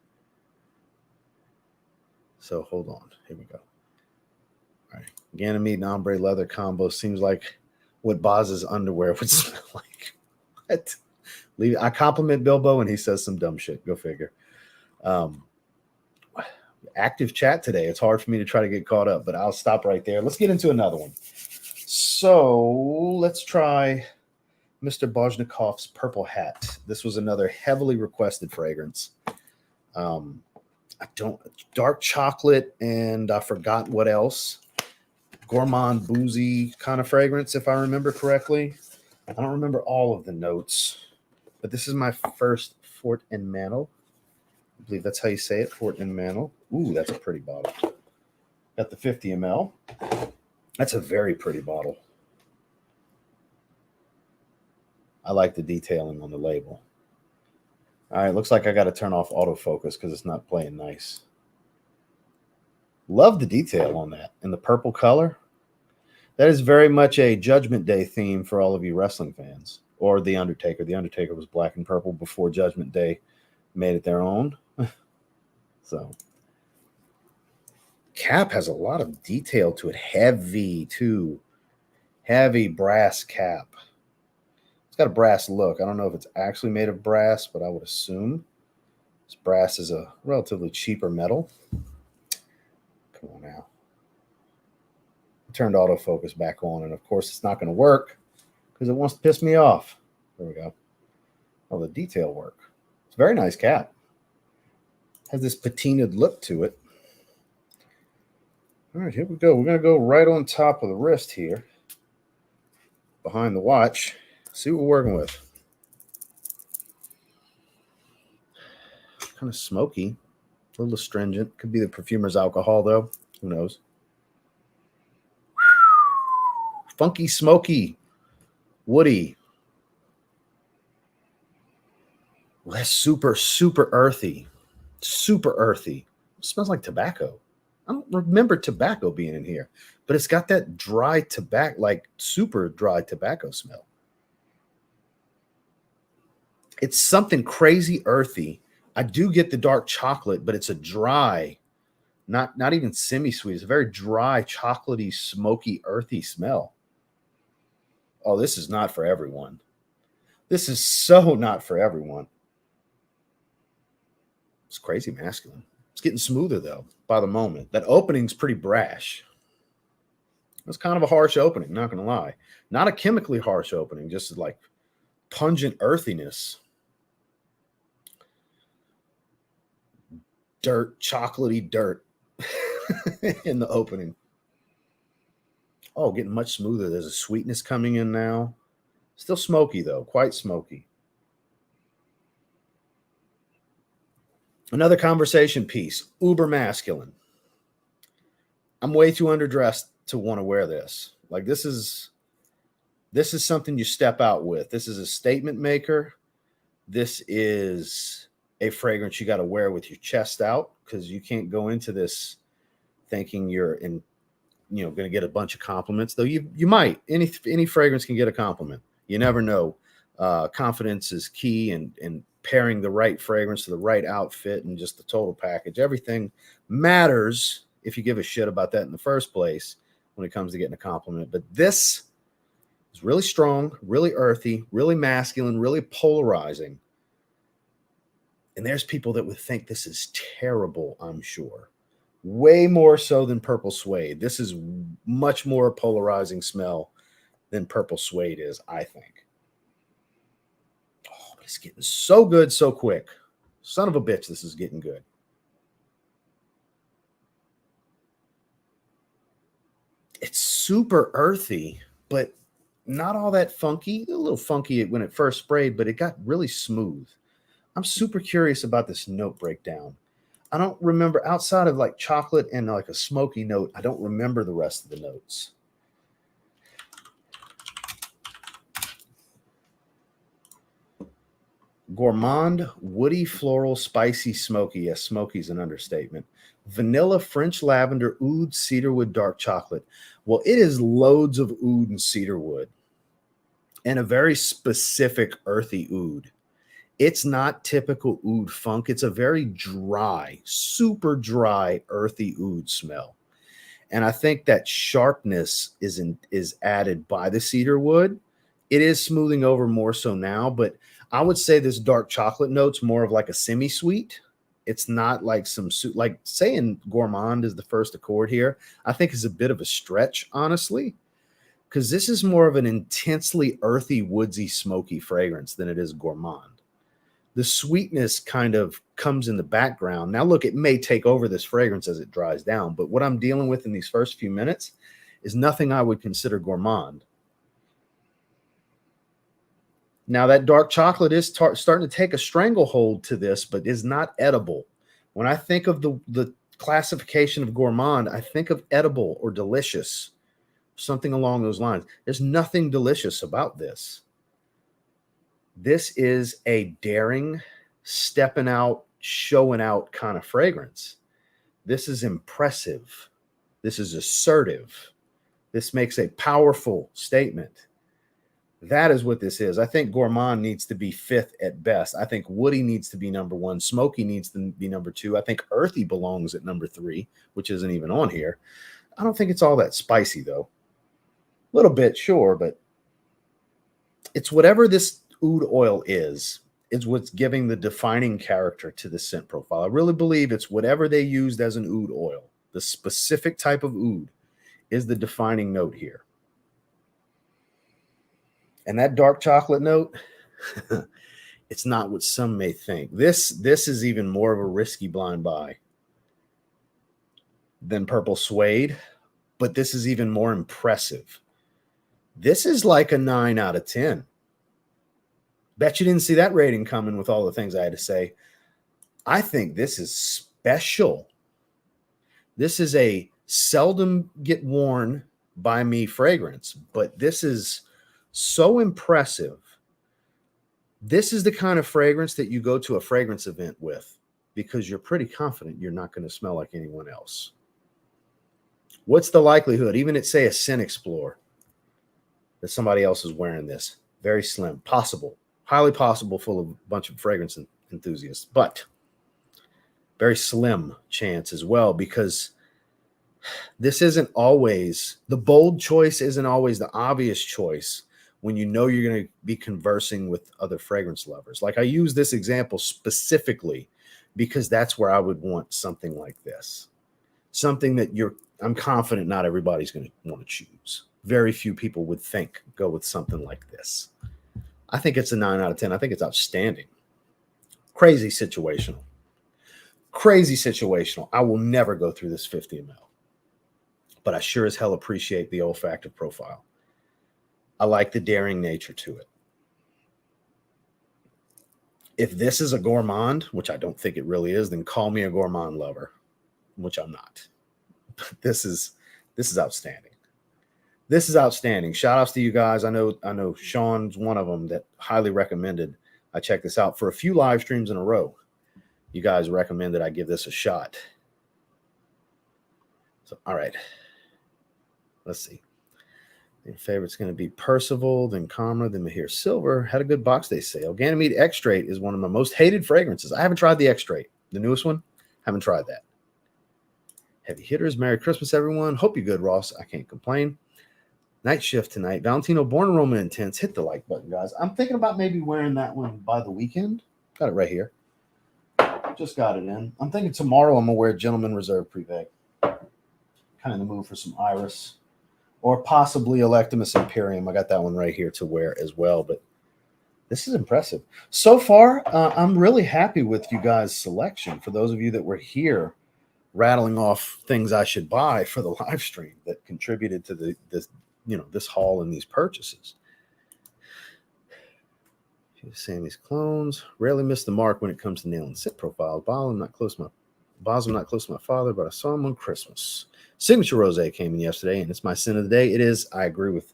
So hold on. Here we go. All right. Ganymede and ombre leather combo seems like what Boz's underwear would smell like. What? I compliment Bilbo and he says some dumb shit. Go figure. Active chat today. It's hard for me to try to get caught up, but I'll stop right there. Let's get into another one. So let's try Mr. Bojnokopff's Purple Hat. This was another heavily requested fragrance. Dark chocolate, and I forgot what else. Gourmand, boozy kind of fragrance, if I remember correctly. I don't remember all of the notes, but this is my first Fort and Mantle. I believe that's how you say it, Fort and Mantle. Ooh, that's a pretty bottle. Got the 50 ml. That's a very pretty bottle. I like the detailing on the label. All right, looks like I got to turn off autofocus because it's not playing nice. Love the detail on that and the purple color. That is very much a Judgment Day theme for all of you wrestling fans, or The Undertaker. The Undertaker was black and purple before Judgment Day made it their own. So cap has a lot of detail to it. Heavy too. Heavy brass cap. It's got a brass look. I don't know if it's actually made of brass, but I would assume this brass is a relatively cheaper metal. Come on now. I turned autofocus back on, and of course it's not going to work because it wants to piss me off. There we go. Oh, the detail work. It's a very nice cap. Has this patinaed look to it. All right, here we go. We're going to go right on top of the wrist here, behind the watch. See what we're working with. Kind of smoky, a little astringent. Could be the perfumer's alcohol, though. Who knows? Funky, smoky, woody. Well, that's super, super earthy. Super earthy. It smells like tobacco. I don't remember tobacco being in here, but it's got that dry tobacco, like super dry tobacco smell. It's something crazy earthy. I do get the dark chocolate, but it's a dry, not even semi-sweet. It's a very dry, chocolatey, smoky, earthy smell. Oh, this is not for everyone. This is so not for everyone. It's crazy masculine. It's getting smoother, though, by the moment. That opening's pretty brash. It's kind of a harsh opening, not going to lie. Not a chemically harsh opening, just like pungent earthiness. Dirt, chocolatey dirt in the opening. Oh, getting much smoother. There's a sweetness coming in now. Still smoky, though. Quite smoky. Another conversation piece. Uber masculine. I'm way too underdressed to want to wear this. Like, this is something you step out with. This is a statement maker. This is a fragrance you got to wear with your chest out, because you can't go into this thinking you're going to get a bunch of compliments, though you might. Any fragrance can get a compliment. You never know. Confidence is key, and pairing the right fragrance to the right outfit and just the total package. Everything matters if you give a shit about that in the first place when it comes to getting a compliment. But this is really strong, really earthy, really masculine, really polarizing. And there's people that would think this is terrible, I'm sure. Way more so than Purple Suede. This is much more polarizing smell than Purple Suede is, I think. Oh, but it's getting so good so quick. Son of a bitch, this is getting good. It's super earthy, but not all that funky. A little funky when it first sprayed, but it got really smooth. I'm super curious about this note breakdown. I don't remember, outside of like chocolate and like a smoky note, I don't remember the rest of the notes. Gourmand, woody, floral, spicy, smoky. Yes, smoky is an understatement. Vanilla, French lavender, oud, cedarwood, dark chocolate. Well, it is loads of oud and cedarwood and a very specific earthy oud. It's not typical oud funk. It's a very dry, super dry, earthy oud smell. And I think that sharpness is added by the cedar wood. It is smoothing over more so now, but I would say this dark chocolate note's more of like a semi-sweet. It's not like like saying gourmand is the first accord here, I think is a bit of a stretch, honestly, because this is more of an intensely earthy, woodsy, smoky fragrance than it is gourmand. The sweetness kind of comes in the background. Now, look, it may take over this fragrance as it dries down, but what I'm dealing with in these first few minutes is nothing I would consider gourmand. Now, that dark chocolate is starting to take a stranglehold to this, but is not edible. When I think of the classification of gourmand, I think of edible or delicious, something along those lines. There's nothing delicious about this. This is a daring, stepping out, showing out kind of fragrance. This is impressive. This is assertive. This makes a powerful statement. That is what this is. I think gourmand needs to be fifth at best. I think woody needs to be number one. Smoky needs to be number two. I think earthy belongs at number three, which isn't even on here. I don't think it's all that spicy, though. A little bit, sure, but it's whatever this oud oil is what's giving the defining character to the scent profile. I really believe it's whatever they used as an oud oil. The specific type of oud is the defining note here. And that dark chocolate note, it's not what some may think. This is even more of a risky blind buy than Purple Suede, but this is even more impressive. This is like a 9 out of 10. Bet you didn't see that rating coming with all the things I had to say. I think this is special. This is a seldom get worn by me fragrance, but this is so impressive. This is the kind of fragrance that you go to a fragrance event with because you're pretty confident you're not going to smell like anyone else. What's the likelihood, even at, say, a Scent Explorer, that somebody else is wearing this? Very slim. Possible. Highly possible, full of a bunch of fragrance enthusiasts, but very slim chance as well, because this isn't always, the bold choice isn't always the obvious choice when you know you're going to be conversing with other fragrance lovers. Like I use this example specifically because that's where I would want something like this. Something that I'm confident not everybody's going to want to choose. Very few people would go with something like this. I think it's a 9 out of 10. I think it's outstanding. Crazy situational. Crazy situational. I will never go through this 50 ml. But I sure as hell appreciate the olfactive profile. I like the daring nature to it. If this is a gourmand, which I don't think it really is, then call me a gourmand lover, which I'm not. But this is outstanding. This is outstanding. Shout outs to you guys. I know Sean's one of them that highly recommended I check this out for a few live streams in a row. You guys recommended I give this a shot. So, all right. Let's see. Your favorite's going to be Percival, then Karma, then Mahir Silver. Had a good box day sale. Ganymede X-Straight is one of my most hated fragrances. I haven't tried the X-Straight, the newest one. Haven't tried that. Heavy hitters. Merry Christmas, everyone. Hope you're good, Ross. I can't complain. Night shift tonight. Valentino Born Aroma Intense. Hit the like button, guys. I'm thinking about maybe wearing that one by the weekend. Got it right here. just got it in. I'm thinking tomorrow I'm going to wear Gentleman Reserve Privé. Kind of in the mood for some Iris. Or possibly Electimus Imperium. I got that one right here to wear as well. But this is impressive. So far, I'm really happy with you guys' selection. For those of you that were here rattling off things I should buy for the live stream that contributed to this haul and these purchases. Sammy's clones rarely miss the mark when it comes to nailing sit profiles. I'm not close to my father, but I saw him on Christmas. Signature Rose came in yesterday, and it's my sin of the day. It is. I agree with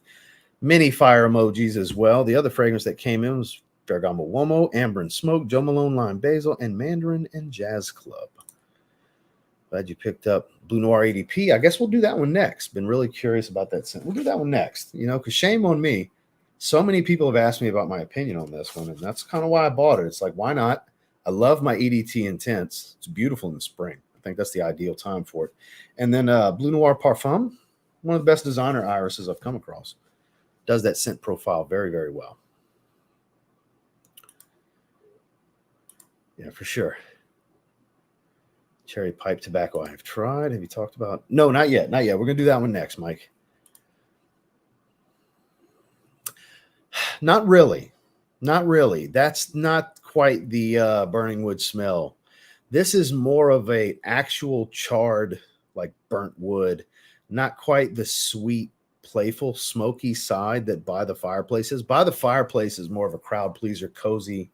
many fire emojis as well. The other fragrance that came in was Ferragamo Uomo, Amber and Smoke, Joe Malone Lime Basil, and Mandarin and Jazz Club. Glad you picked up Bleu Noir ADP. I guess we'll do that one next. Been really curious about that scent. We'll do that one next, because shame on me. So many people have asked me about my opinion on this one, and that's kind of why I bought it. It's like, why not? I love my EDT Intense. It's beautiful in the spring. I think that's the ideal time for it. And then Bleu Noir Parfum, one of the best designer irises I've come across. Does that scent profile very, very well. Yeah, for sure. Cherry pipe tobacco I have tried. Have you talked about? No, not yet. Not yet. We're going to do that one next, Mike. Not really. Not really. That's not quite the burning wood smell. This is more of a actual charred, like burnt wood. Not quite the sweet, playful, smoky side that By the Fireplace is. By the Fireplace is more of a crowd pleaser, cozy,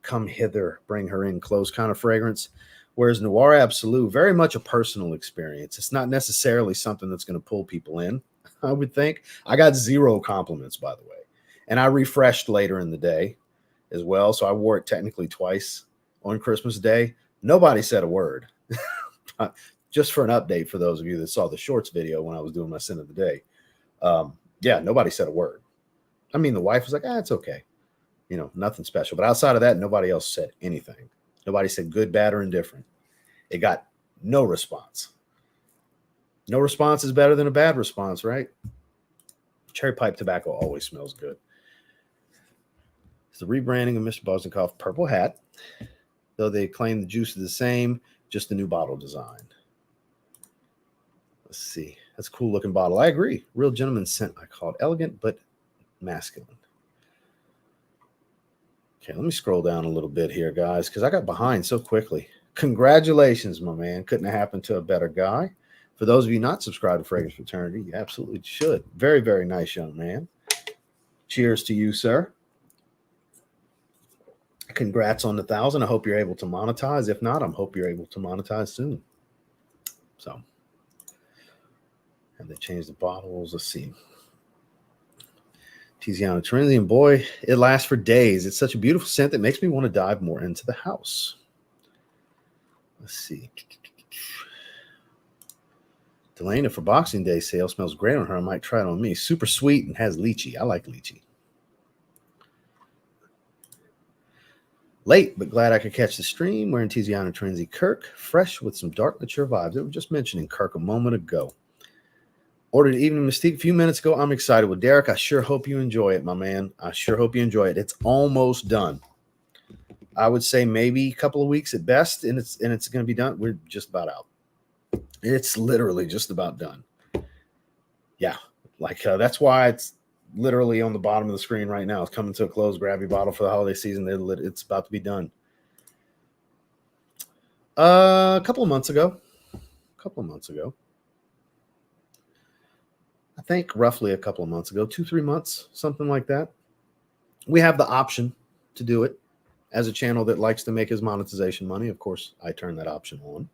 come hither, bring her in close kind of fragrance. Whereas Noir Absolute, very much a personal experience. It's not necessarily something that's going to pull people in, I would think. I got 0 compliments, by the way. And I refreshed later in the day as well. So I wore it technically twice on Christmas Day. Nobody said a word. Just for an update for those of you that saw the shorts video when I was doing my sin of the day. Yeah, nobody said a word. I mean, the wife was like, it's okay. Nothing special. But outside of that, nobody else said anything. Nobody said good, bad, or indifferent. It got no response. No response is better than a bad response, right? Cherry pipe tobacco always smells good. It's the rebranding of Mr. Bojnokopff Purple Hat. Though they claim the juice is the same, just the new bottle design. Let's see. That's a cool looking bottle. I agree. Real gentleman scent, I call it. Elegant but masculine. Okay, let me scroll down a little bit here, guys, because I got behind so quickly. Congratulations, my man. Couldn't have happened to a better guy. For those of you not subscribed to Fragrance Fraternity, you absolutely should. Very, very nice young man. Cheers to you, sir. Congrats on the 1,000. I hope you're able to monetize. If not, I hope you're able to monetize soon. So, and they changed the bottles. Let's see. Tiziano Trinity, and boy, it lasts for days. It's such a beautiful scent that makes me want to dive more into the house. Let's see. Delana for Boxing Day sale smells great on her. I might try it on me. Super sweet and has lychee. I like lychee. Late, but glad I could catch the stream. Wearing Tiziano Trinity Kirk. Fresh with some dark mature vibes. They were just mentioning Kirk a moment ago. Ordered Evening Mystique a few minutes ago. I'm excited with Derek. I sure hope you enjoy it, my man. I sure hope you enjoy it. It's almost done. I would say maybe a couple of weeks at best, and it's going to be done. We're just about out. It's literally just about done. Yeah, like that's why it's literally on the bottom of the screen right now. It's coming to a close. Grab your bottle for the holiday season. It's about to be done. A couple of months ago. I think roughly a couple of months ago, 2-3 months, something like that. We have the option to do it as a channel that likes to make his monetization money. Of course, I turn that option on.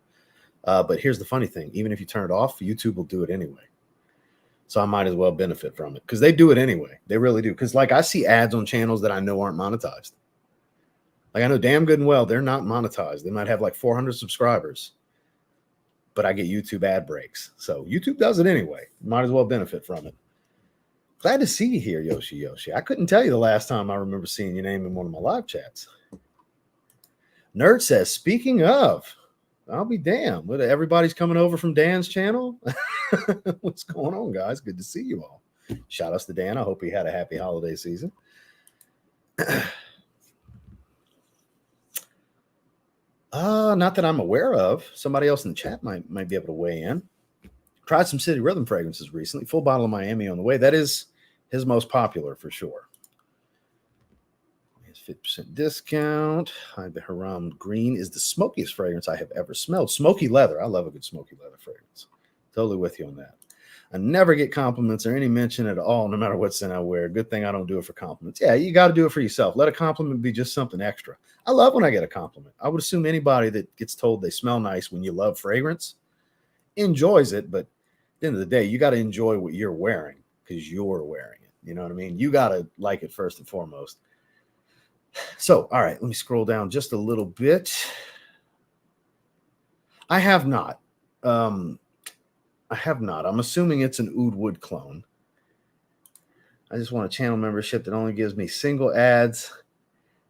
But here's the funny thing. Even if you turn it off, YouTube will do it anyway. So I might as well benefit from it because they do it anyway. They really do. Because like I see ads on channels that I know aren't monetized. Like I know damn good and well they're not monetized. They might have like 400 subscribers. But I get YouTube ad breaks. So YouTube does it anyway. Might as well benefit from it. Glad to see you here, Yoshi. I couldn't tell you the last time I remember seeing your name in one of my live chats. Nerd says, speaking of, I'll be damned. Everybody's coming over from Dan's channel. What's going on, guys? Good to see you all. Shout outs to Dan. I hope he had a happy holiday season. Not that I'm aware of. Somebody else in the chat might be able to weigh in. Tried some City Rhythm fragrances recently. Full bottle of Miami on the way. That is his most popular for sure. 50% discount. The Haram Green is the smokiest fragrance I have ever smelled. Smoky leather. I love a good smoky leather fragrance. Totally with you on that. I never get compliments or any mention at all, no matter what scent I wear. Good thing I don't do it for compliments. Yeah, you got to do it for yourself. Let a compliment be just something extra. I love when I get a compliment. I would assume anybody that gets told they smell nice when you love fragrance enjoys it, but at the end of the day, you got to enjoy what you're wearing because you're wearing it. You know what I mean? You got to like it first and foremost. So, all right, let me scroll down just a little bit. I have not. I'm assuming it's an Oud Wood clone. I just want a channel membership that only gives me single ads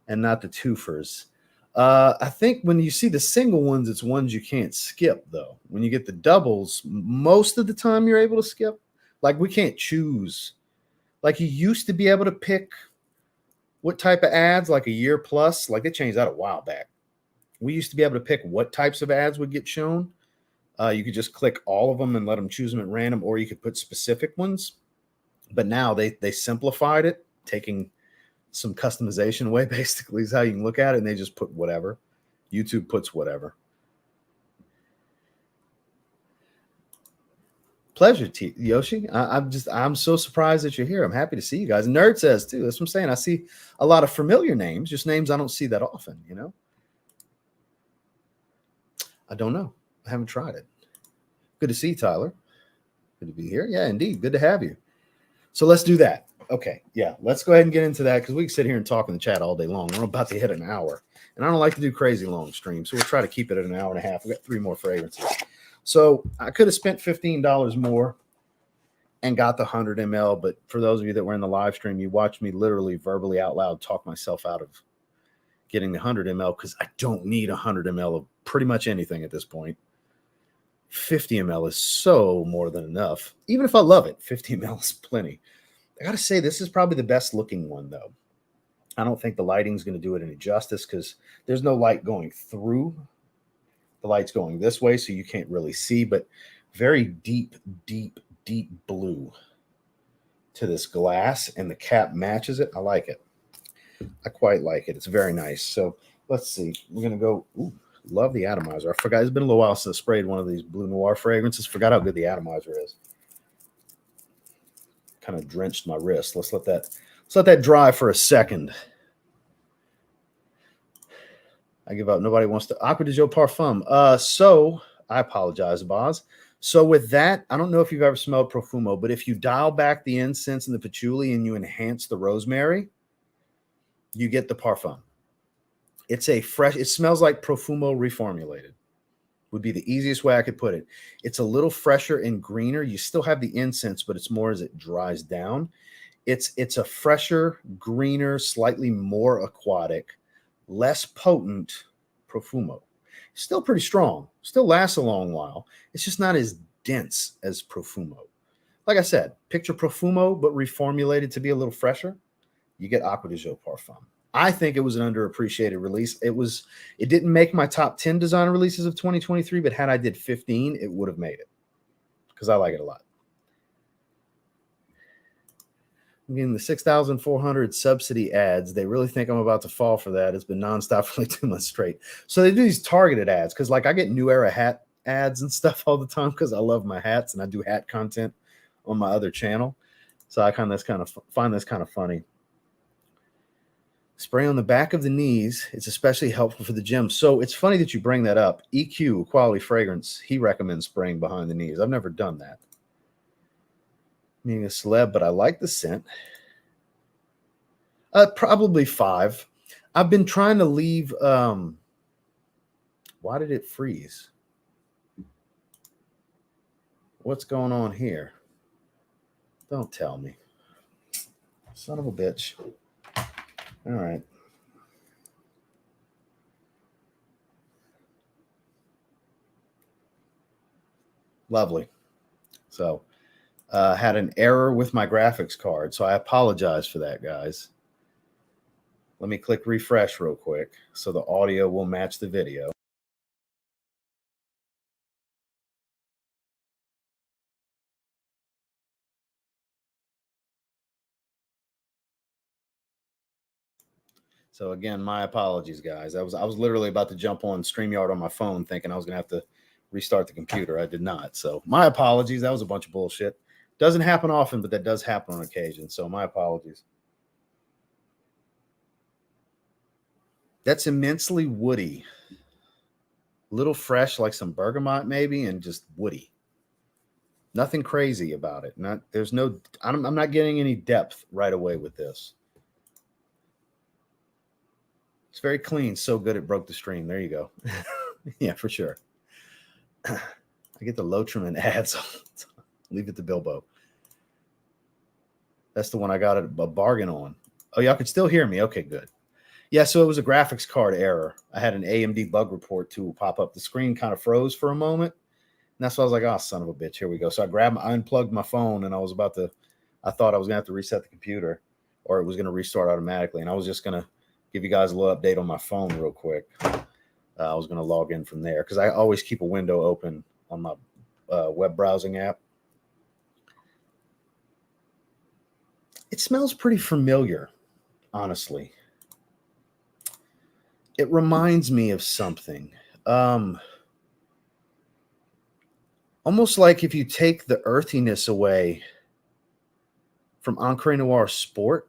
and not the twofers. I think when you see the single ones, it's ones you can't skip, though. When you get the doubles, most of the time you're able to skip. Like, we can't choose. Like, you used to be able to pick what type of ads, like a year plus. Like, they changed that a while back. We used to be able to pick what types of ads would get shown. You could just click all of them and let them choose them at random, or you could put specific ones. But now they simplified it, taking some customization away, basically, is how you can look at it. And they just put whatever. YouTube puts whatever. Pleasure, Yoshi. I'm so surprised that you're here. I'm happy to see you guys. Nerd says too. That's what I'm saying. I see a lot of familiar names, just names I don't see that often, you know? I don't know. I haven't tried it. Good to see you, Tyler. Good to be here. Yeah, indeed. Good to have you. So let's do that. Okay. Yeah. Let's go ahead and get into that because we can sit here and talk in the chat all day long. We're about to hit an hour. And I don't like to do crazy long streams. So we'll try to keep it at an hour and a half. We got 3 more fragrances. So I could have spent $15 more and got the 100 ml. But for those of you that were in the live stream, you watched me literally verbally out loud talk myself out of getting the 100 ml because I don't need 100 ml of pretty much anything at this point. 50 ml is so more than enough. Even if I love it, 50 ml is plenty. I got to say, this is probably the best looking one, though. I don't think the lighting is going to do it any justice because there's no light going through. The light's going this way, so you can't really see, but very deep, deep, deep blue to this glass, and the cap matches it. I like it. I quite like it. It's very nice. So let's see. We're going to go. Ooh, love the atomizer. I forgot. It's been a little while since I sprayed one of these Bleu Noir fragrances. Forgot how good the atomizer is. Kind of drenched my wrist. Let's let that dry for a second. I give up. Nobody wants to. Aqua de Joe Parfum. So I apologize, Boz. So with that, I don't know if you've ever smelled Profumo, but if you dial back the incense and the patchouli and you enhance the rosemary, you get the Parfum. It's a fresh. It smells like Profumo reformulated. Would be the easiest way I could put it. It's a little fresher and greener. You still have the incense, but it's more as it dries down. It's a fresher, greener, slightly more aquatic, less potent Profumo. Still pretty strong. Still lasts a long while. It's just not as dense as Profumo. Like I said, picture Profumo, but reformulated to be a little fresher. You get Aqua de Joe Parfum. I think it was an underappreciated release. It didn't make my top 10 designer releases of 2023, but had I did 15, it would have made it because I like it a lot. Again, the 6,400 subsidy ads, they really think I'm about to fall for that. It's been nonstop for like 2 months straight. So they do these targeted ads because like I get New Era hat ads and stuff all the time because I love my hats and I do hat content on my other channel. So I find this kind of funny. Spray on the back of the knees. It's especially helpful for the gym. So it's funny that you bring that up. EQ, Quality Fragrance, he recommends spraying behind the knees. I've never done that. Being a celeb, but I like the scent. Probably 5. I've been trying to leave. Why did it freeze? What's going on here? Don't tell me. Son of a bitch. All right. Lovely. So had an error with my graphics card. So I apologize for that, guys. Let me click refresh real quick so the audio will match the video. So again, my apologies, guys. I was literally about to jump on StreamYard on my phone thinking I was going to have to restart the computer. I did not. So my apologies. That was a bunch of bullshit. Doesn't happen often, but that does happen on occasion. So my apologies. That's immensely woody. A little fresh, like some bergamot maybe, and just woody. Nothing crazy about it. I'm not getting any depth right away with this. It's very clean. So good it broke the stream. There you go. Yeah, for sure. I get the Lotrim ads. Leave it to Bilbo. That's the one I got a bargain on. Oh, y'all can still hear me. Okay, good. Yeah, so it was a graphics card error. I had an AMD bug report tool pop up. The screen kind of froze for a moment. And that's why I was like, oh, son of a bitch, here we go. So I unplugged my phone, and I thought I was going to have to reset the computer, or it was going to restart automatically. And I was just going to give you guys a little update on my phone real quick. I was going to log in from there because I always keep a window open on my web browsing app. It smells pretty familiar, honestly. It reminds me of something. Almost like if you take the earthiness away from Encre Noir Sport.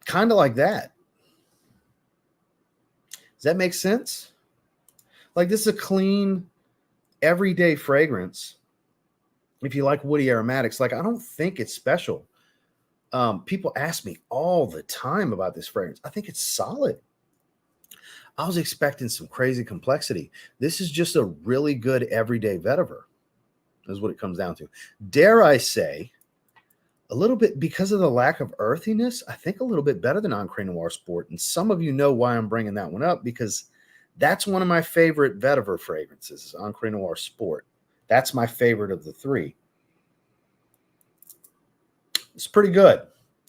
Kind of like that. Does that make sense? Like, this is a clean, everyday fragrance. If you like woody aromatics, like, I don't think it's special. People ask me all the time about this fragrance. I think it's solid. I was expecting some crazy complexity. This is just a really good everyday vetiver, is what it comes down to. Dare I say, a little bit, because of the lack of earthiness, I think a little bit better than Encre Noir Sport. And some of you know why I'm bringing that one up, because that's one of my favorite vetiver fragrances, is Encre Noir Sport. That's my favorite of the three. It's pretty good.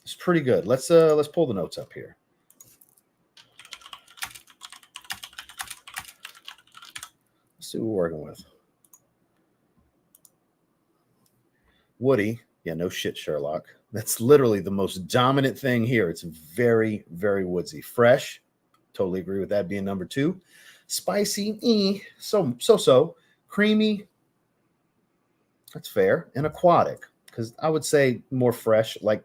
It's pretty good. Let's pull the notes up here. Let's see what we're working with. Woody. Yeah, no shit, Sherlock. That's literally the most dominant thing here. It's very, very woodsy. Fresh. Totally agree with that being number 2. Spicy. So. Creamy. That's fair. And aquatic. Because I would say more fresh. Like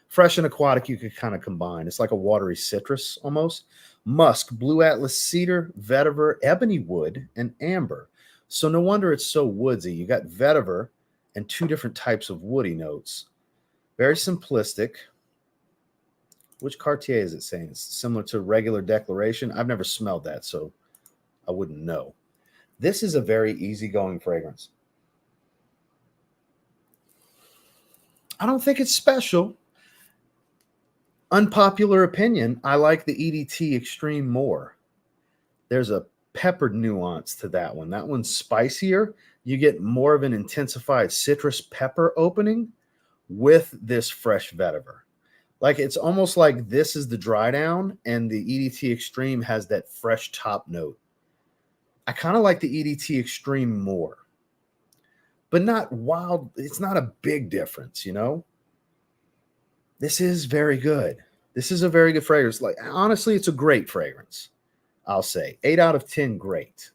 fresh and aquatic you could kind of combine. It's like a watery citrus almost. Musk, blue atlas cedar, vetiver, ebony wood, and amber. So no wonder it's so woodsy. You got vetiver and 2 different types of woody notes. Very simplistic. Which Cartier is it saying? It's similar to regular Declaration. I've never smelled that, so I wouldn't know. This is a very easygoing fragrance. I don't think it's special. Unpopular opinion, I like the EDT Extreme more. There's a peppered nuance to that one. That one's spicier. You get more of an intensified citrus pepper opening with this fresh vetiver. Like, it's almost like this is the dry down and the EDT Extreme has that fresh top note. I kind of like the EDT Extreme more, but not wild. It's not a big difference, you know? This is very good. This is a very good fragrance. Like, honestly, it's a great fragrance. I'll say 8 out of 10, great.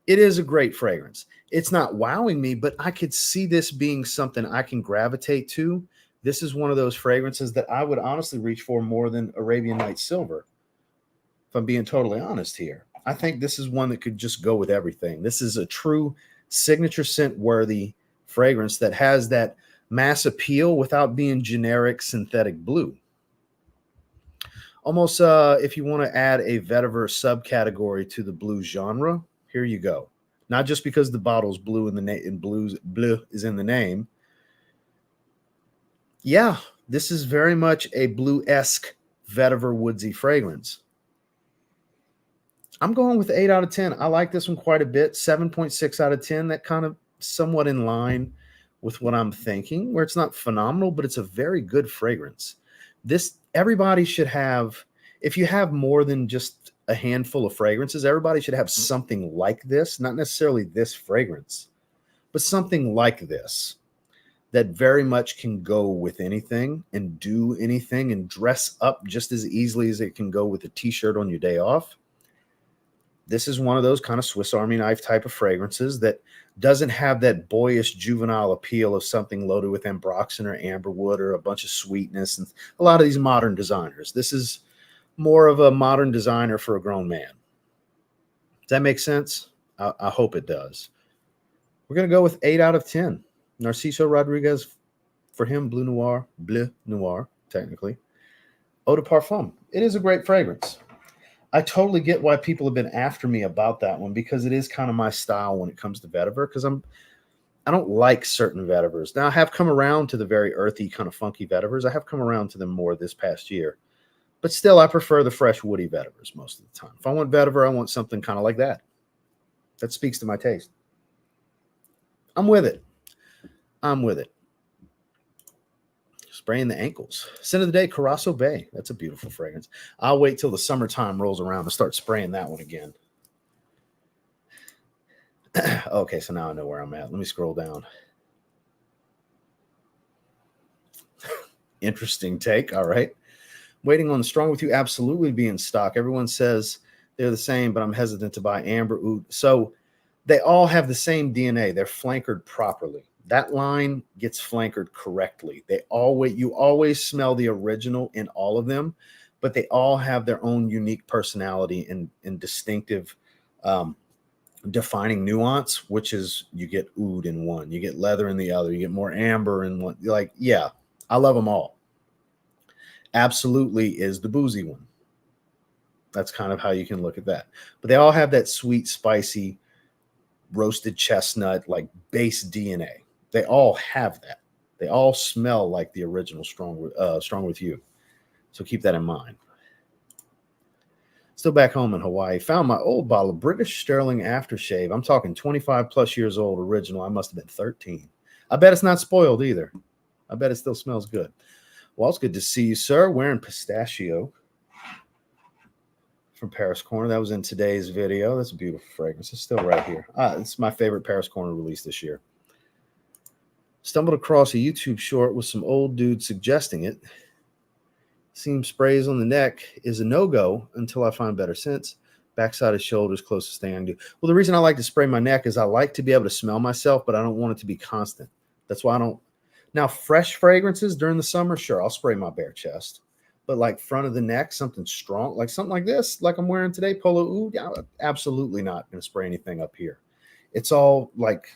It is a great fragrance. It's not wowing me, but I could see this being something I can gravitate to. This is one of those fragrances that I would honestly reach for more than Arabian Night Silver, if I'm being totally honest here. I think this is one that could just go with everything. This is a true signature scent worthy fragrance that has that mass appeal without being generic synthetic blue. Almost if you want to add a vetiver subcategory to the blue genre, here you go. Not just because the bottle's blue in the name, bleu is in the name. Yeah, this is very much a blue-esque vetiver woodsy fragrance. I'm going with 8 out of 10. I like this one quite a bit. 7.6 out of 10. That kind of somewhat in line with what I'm thinking, where it's not phenomenal, but it's a very good fragrance. This, everybody should have, if you have more than just a handful of fragrances, everybody should have something like this, not necessarily this fragrance, but something like this. that very much can go with anything and do anything and dress up just as easily as it can go with a t-shirt on your day off. This is one of those kind of Swiss Army knife type of fragrances that doesn't have that boyish juvenile appeal of something loaded with ambroxan or amberwood or a bunch of sweetness and a lot of these modern designers. This is more of a modern designer for a grown man. Does that make sense? I hope it does. We're going to go with 8 out of 10. Narciso Rodriguez, for him, Bleu Noir, technically. Eau de Parfum. It is a great fragrance. I totally get why people have been after me about that one, because it is kind of my style when it comes to vetiver, because I don't like certain vetivers. Now, I have come around to the very earthy, kind of funky vetivers. I have come around to them more this past year. But still, I prefer the fresh, woody vetivers most of the time. If I want vetiver, I want something kind of like that. That speaks to my taste. I'm with it. I'm with it. Spraying the ankles. Scent of the day, Carasso Bay. That's a beautiful fragrance. I'll wait till the summertime rolls around and start spraying that one again. Okay, so now I know where I'm at. Let me scroll down. Interesting take. All right. Waiting on the Strong With You absolutely be in stock. Everyone says they're the same, but I'm hesitant to buy amber oud. So they all have the same DNA. They're flankered properly. That line gets flankered correctly. You always smell the original in all of them, but they all have their own unique personality and distinctive defining nuance, which is you get oud in one, you get leather in the other, you get more amber in one. Like, yeah, I love them all. Absolutely is the boozy one. That's kind of how you can look at that. But they all have that sweet, spicy, roasted chestnut, like base DNA. They all have that. They all smell like the original Strong With You. So keep that in mind. Still back home in Hawaii. Found my old bottle of British Sterling Aftershave. I'm talking 25 plus years old original. I must have been 13. I bet it's not spoiled either. I bet it still smells good. Well, it's good to see you, sir. Wearing pistachio from Paris Corner. That was in today's video. That's a beautiful fragrance. It's still right here. It's my favorite Paris Corner release this year. Stumbled across a YouTube short with some old dude suggesting it. Seam sprays on the neck is a no-go until I find better scents. Backside of shoulders, closest thing I can do. Well, the reason I like to spray my neck is I like to be able to smell myself, but I don't want it to be constant. That's why I don't. Now, fresh fragrances during the summer, sure, I'll spray my bare chest. But like front of the neck, something strong, like something like this, like I'm wearing today, Polo Oud, yeah, absolutely not going to spray anything up here. It's all like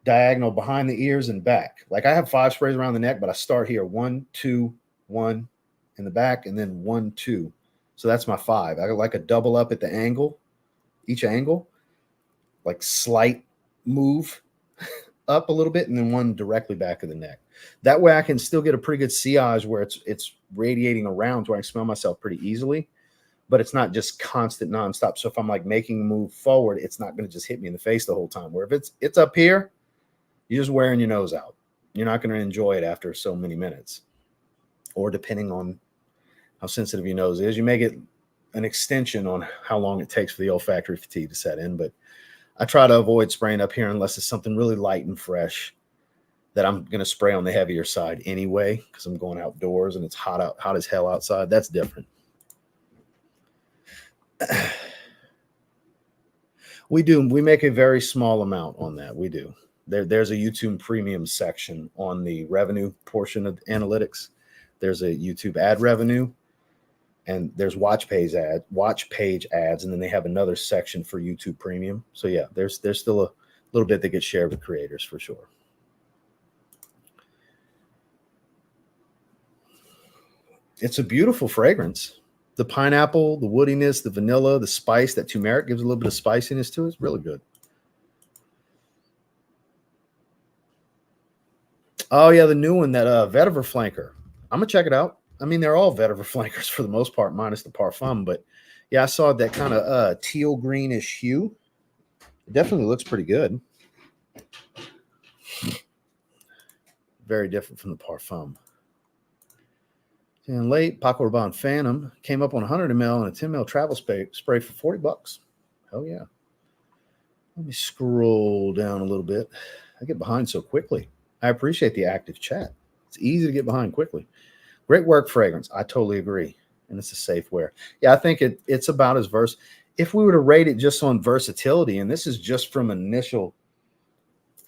diagonal behind the ears and back. Like I have 5 sprays around the neck, but I start here 1, 2, 1 in the back, and then 1, 2. So that's my 5. I got like a double up at the angle, each angle, like slight move up a little bit, and then 1 directly back of the neck. That way I can still get a pretty good sillage where it's radiating around where I can smell myself pretty easily, but it's not just constant nonstop. So if I'm like making a move forward, it's not going to just hit me in the face the whole time. Where if it's up here, you're just wearing your nose out. You're not going to enjoy it after so many minutes, or depending on how sensitive your nose is, you may get an extension on how long it takes for the olfactory fatigue to set in. But I try to avoid spraying up here unless it's something really light and fresh that I'm going to spray on the heavier side anyway, because I'm going outdoors and it's hot as hell outside. That's different. We make a very small amount on that. We do. There's a YouTube premium section on the revenue portion of analytics. There's a YouTube ad revenue, and there's watch page ads, and then they have another section for YouTube premium. So yeah, there's still a little bit that gets shared with creators for sure. It's a beautiful fragrance. The pineapple, the woodiness, the vanilla, the spice, that turmeric gives a little bit of spiciness to it. It's really good. Oh yeah, the new one, that vetiver flanker. I'm gonna check it out. I mean, they're all vetiver flankers for the most part, minus the parfum. But yeah, I saw that kind of teal greenish hue. It definitely looks pretty good. Very different from the parfum. And late, Paco Rabanne Phantom came up on 100 ml and a 10 ml travel spray for $40. Hell yeah. Let me scroll down a little bit. I get behind so quickly. I appreciate the active chat. It's easy to get behind quickly. Great work, fragrance. I totally agree. And it's a safe wear. Yeah, I think it's about as versatile. If we were to rate it just on versatility, and this is just from initial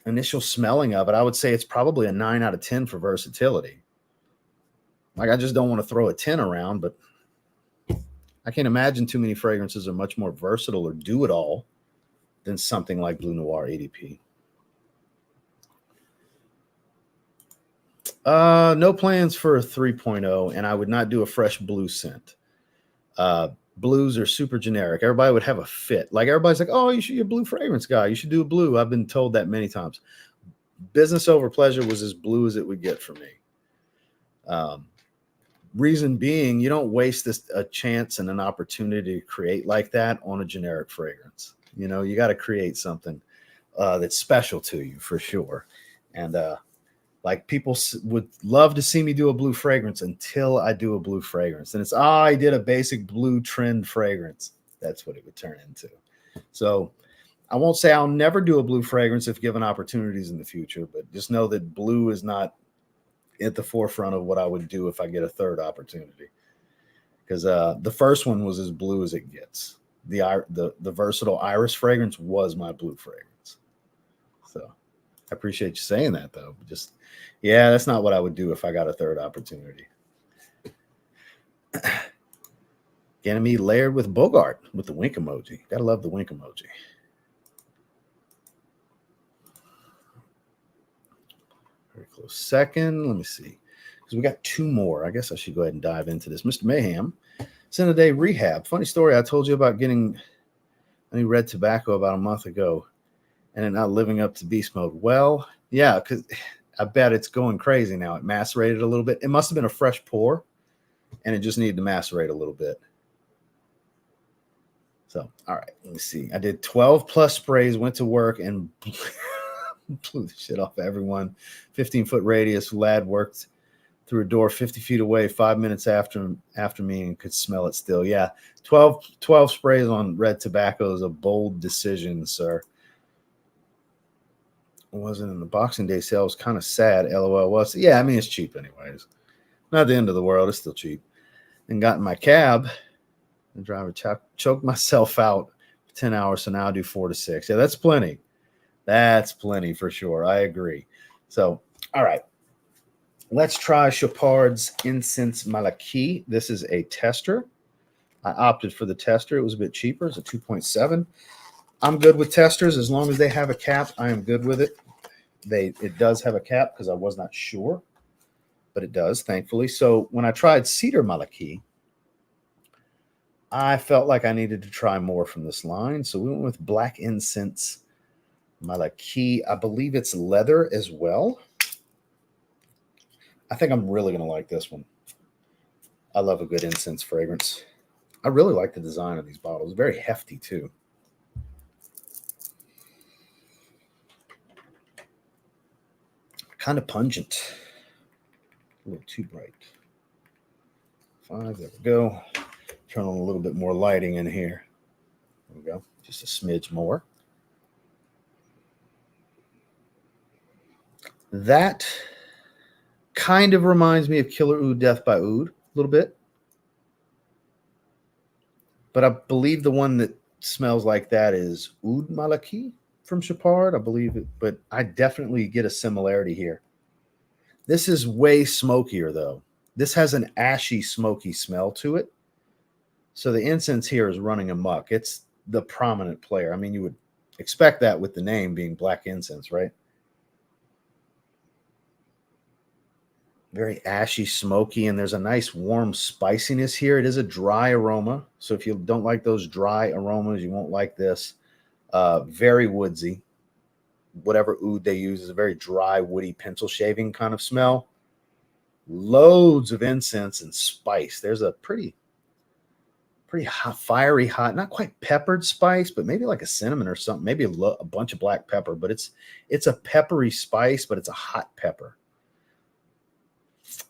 smelling of it, I would say it's probably a 9 out of 10 for versatility. Like, I just don't want to throw a 10 around, but I can't imagine too many fragrances are much more versatile or do it all than something like Bleu Noir EDP. No plans for a 3.0, and I would not do a fresh blue scent. Blues are super generic. Everybody would have a fit. Like, everybody's like, oh, you should be a blue fragrance guy. You should do a blue. I've been told that many times. Business over pleasure was as blue as it would get for me. Reason being, you don't waste a chance and an opportunity to create like that on a generic fragrance. You know, you got to create something that's special to you for sure. And like, people would love to see me do a blue fragrance until I do a blue fragrance. And it's, I did a basic blue trend fragrance. That's what it would turn into. So I won't say I'll never do a blue fragrance if given opportunities in the future, but just know that blue is not at the forefront of what I would do if I get a third opportunity. Because the first one was as blue as it gets. The versatile iris fragrance was my blue fragrance. So I appreciate you saying that, though. Just, yeah, that's not what I would do if I got a third opportunity. Ganymede layered with Bogart with the wink emoji. Gotta love the wink emoji. Very close second. Let me see. Because we got two more. I guess I should go ahead and dive into this. Mr. Mayhem, Send a Day Rehab. Funny story. I told you about getting a new red tobacco about a month ago and it not living up to beast mode. Well, yeah, because I bet it's going crazy now. It macerated a little bit. It must have been a fresh pour, and it just needed to macerate a little bit. So, all right, let me see. I did 12 plus sprays, went to work, and blew the shit off of everyone. 15-foot radius. Lad worked through a door 50 feet away 5 minutes after me and could smell it still. Yeah, 12 sprays on red tobacco is a bold decision, sir. It wasn't in the Boxing Day sale. It was kind of sad. LOL. Was, yeah, I mean, it's cheap anyways. Not the end of the world. It's still cheap. And got in my cab. The driver choked myself out for 10 hours. So now I do 4 to 6. Yeah, that's plenty. That's plenty for sure. I agree. So, all right. Let's try Chopard's Incense Malaki. This is a tester. I opted for the tester. It was a bit cheaper. It's a 2.7. I'm good with testers. As long as they have a cap, I am good with it. It does have a cap because I was not sure, but it does, thankfully. So when I tried Cedar Malaki, I felt like I needed to try more from this line. So we went with Black Incense Malaki. I believe it's leather as well. I think I'm really going to like this one. I love a good incense fragrance. I really like the design of these bottles. Very hefty, too. Kind of pungent. A little too bright. 5, there we go. Turn on a little bit more lighting in here. There we go. Just a smidge more. That kind of reminds me of Killer Oud Death by Oud a little bit. But I believe the one that smells like that is Oud Malaki from Chopard. I believe it, but I definitely get a similarity here. This is way smokier, though. This has an ashy, smoky smell to it. So the incense here is running amok. It's the prominent player. I mean, you would expect that with the name being Black Incense, right? Very ashy, smoky, and there's a nice warm spiciness here. It is a dry aroma. So if you don't like those dry aromas, you won't like this. Very woodsy. Whatever oud they use is a very dry, woody pencil shaving kind of smell. Loads of incense and spice. There's a pretty hot, fiery hot, not quite peppered spice, but maybe like a cinnamon or something. Maybe a bunch of black pepper, but it's a peppery spice, but it's a hot pepper.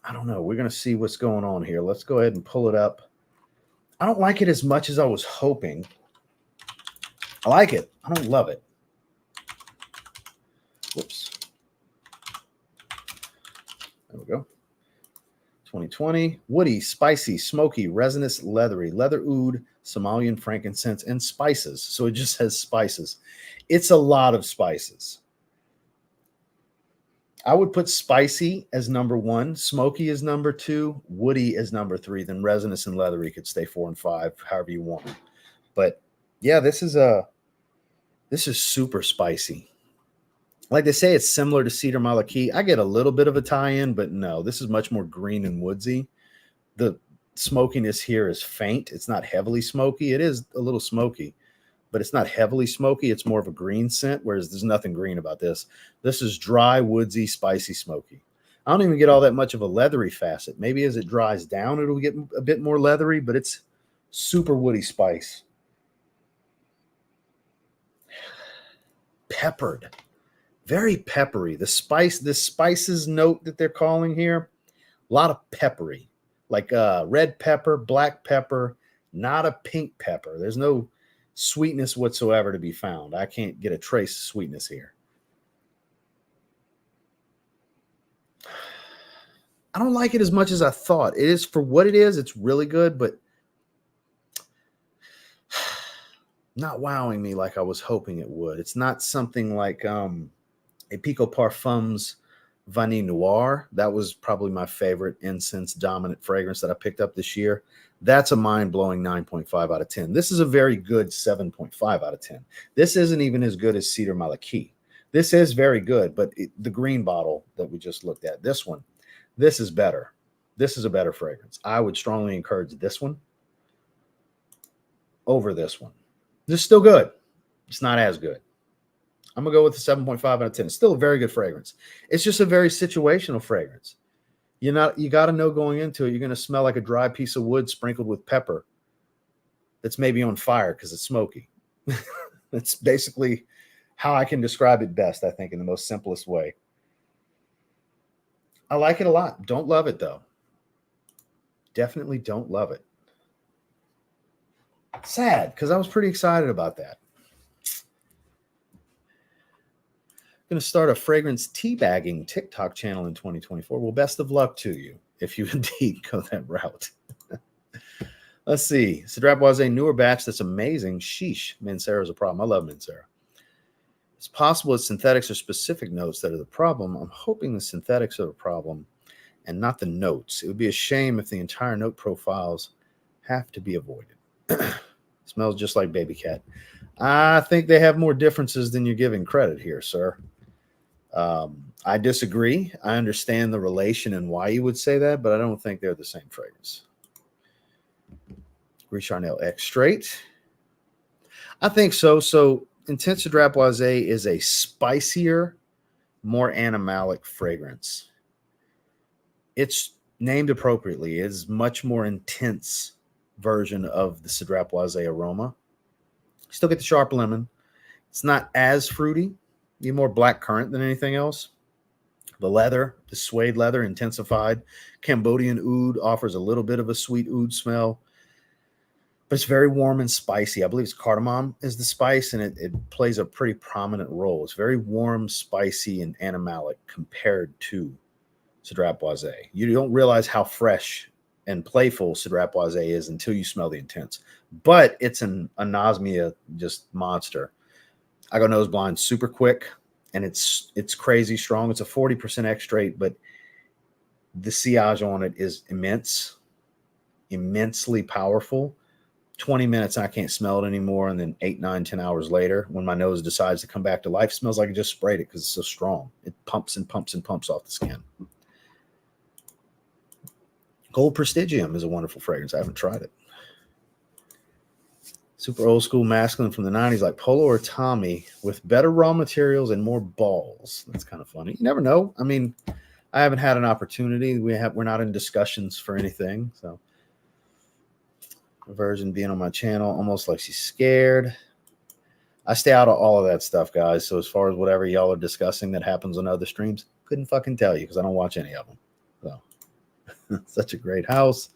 I don't know. We're going to see what's going on here. Let's go ahead and pull it up. I don't like it as much as I was hoping. I like it. I don't love it. Whoops. 2020. Woody, spicy, smoky, resinous, leathery, leather oud, Somalian frankincense, and spices. So it just says spices. It's a lot of spices. I would put spicy as number 1, smoky as number 2, woody as number 3. Then resinous and leathery could stay 4 and 5, however you want. But yeah, this is super spicy. Like they say, it's similar to Cedar Malaki. I get a little bit of a tie-in, but no, this is much more green and woodsy. The smokiness here is faint. It's not heavily smoky. It is a little smoky, but it's not heavily smoky. It's more of a green scent, whereas there's nothing green about this. This is dry, woodsy, spicy, smoky. I don't even get all that much of a leathery facet. Maybe as it dries down, it'll get a bit more leathery, but it's super woody spice. Peppered. Very peppery. The spices note that they're calling here, a lot of peppery, like red pepper, black pepper, not a pink pepper. There's no sweetness whatsoever to be found. I can't get a trace of sweetness here. I don't like it as much as I thought. It is, for what it is, it's really good, but not wowing me like I was hoping it would. It's not something like a Pico Parfums Vanille Noir. That was probably my favorite incense dominant fragrance that I picked up this year. That's a mind-blowing 9.5 out of 10. This is a very good 7.5 out of 10. This isn't even as good as Cedar Malaki. This is very good, but the green bottle that we just looked at, this one, this is better. This is a better fragrance. I would strongly encourage this one over this one. This is still good. It's not as good. I'm going to go with the 7.5 out of 10. It's still a very good fragrance. It's just a very situational fragrance. You got to know going into it, you're going to smell like a dry piece of wood sprinkled with pepper that's maybe on fire because it's smoky. That's basically how I can describe it best, I think, in the most simplest way. I like it a lot. Don't love it, though. Definitely don't love it. Sad, because I was pretty excited about that. Going to start a fragrance teabagging TikTok channel in 2024. Well, best of luck to you if you indeed go that route. Let's see. Cedrat Boisé newer batch that's amazing. Sheesh. Mancera is a problem. I love Mancera. It's possible that synthetics are specific notes that are the problem. I'm hoping the synthetics are the problem and not the notes. It would be a shame if the entire note profiles have to be avoided. Smells just like baby cat. I think they have more differences than you're giving credit here, sir. I disagree. I understand the relation and why you would say that, but I don't think they're the same fragrance. Gris Charnel X straight. I think so. So Intense Cedrat Boisé is a spicier, more animalic fragrance. It's named appropriately. It's much more intense version of the Cedrat Boisé aroma. You still get the sharp lemon. It's not as fruity. You're more black currant than anything else. The leather, the suede leather, intensified. Cambodian oud offers a little bit of a sweet oud smell, but it's very warm and spicy. I believe it's cardamom is the spice, and it plays a pretty prominent role. It's very warm, spicy, and animalic compared to Cedrat Boisé. You don't realize how fresh and playful Cedrat Boisé is until you smell the intense. But it's an anosmia just monster. I go nose blind super quick, and it's crazy strong. It's a 40% extrait, but the sillage on it is immense, immensely powerful. 20 minutes, I can't smell it anymore, and then 8, 9, 10 hours later, when my nose decides to come back to life, it smells like I just sprayed it because it's so strong. It pumps and pumps and pumps off the skin. Gold Prestigium is a wonderful fragrance. I haven't tried it. Super old school masculine from the 90s, like Polo or Tommy, with better raw materials and more balls. That's kind of funny. You never know. I mean, I haven't had an opportunity. We're not in discussions for anything. So, version being on my channel, almost like she's scared. I stay out of all of that stuff, guys. So as far as whatever y'all are discussing that happens on other streams, couldn't fucking tell you because I don't watch any of them. So, such a great house.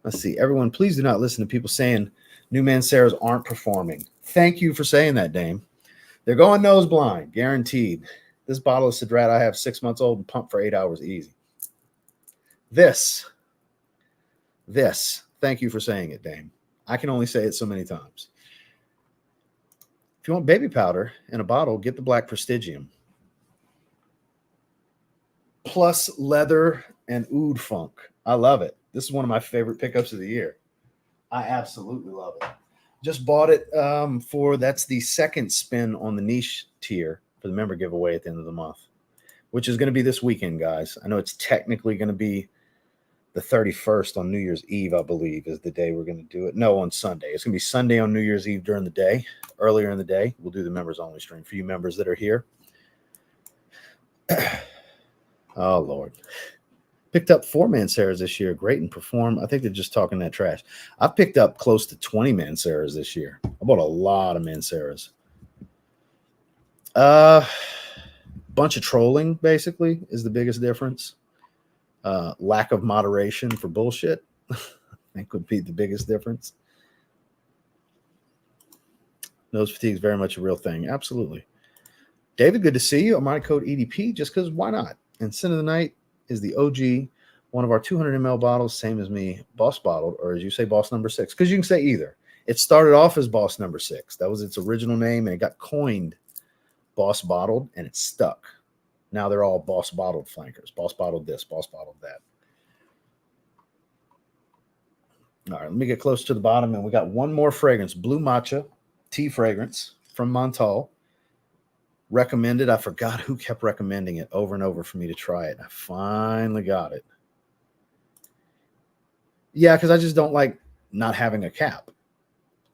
Let's see. Everyone, please do not listen to people saying new Manceras aren't performing. Thank you for saying that, Dame. They're going nose blind, guaranteed. This bottle of Cedrat I have 6 months old and pumped for 8 hours easy. This This. Thank you for saying it, Dame. I can only say it so many times. If you want baby powder in a bottle, get the Black Prestigium. Plus leather and oud funk. I love it. This is one of my favorite pickups of the year. I absolutely love it. Just bought it that's the second spin on the niche tier for the member giveaway at the end of the month, which is going to be this weekend, guys. I know it's technically going to be the 31st on New Year's Eve, I believe, is the day we're going to do it. No, on Sunday. It's going to be Sunday on New Year's Eve during the day. Earlier in the day, we'll do the members only stream for you members that are here. Oh, Lord. Picked up 4 Manceras this year. Great and perform. I think they're just talking that trash. I've picked up close to 20 Manceras this year. I bought a lot of Manceras. Bunch of trolling, basically, is the biggest difference. Lack of moderation for bullshit, I think, would be the biggest difference. Nose fatigue is very much a real thing. Absolutely. David, good to see you. My code EDP, just because why not? And Sin of the Night is the OG, one of our 200 ml bottles, same as me, Boss Bottled, or as you say, Boss Number 6, because you can say either. It started off as Boss Number 6. That was its original name, and it got coined Boss Bottled, and it stuck. Now they're all Boss Bottled flankers. Boss Bottled this, Boss Bottled that. All right, let me get close to the bottom, and we got one more fragrance, Blue Matcha tea fragrance from Montale. Recommended. I forgot who kept recommending it over and over for me to try it. I finally got it. Yeah, because I just don't like not having a cap.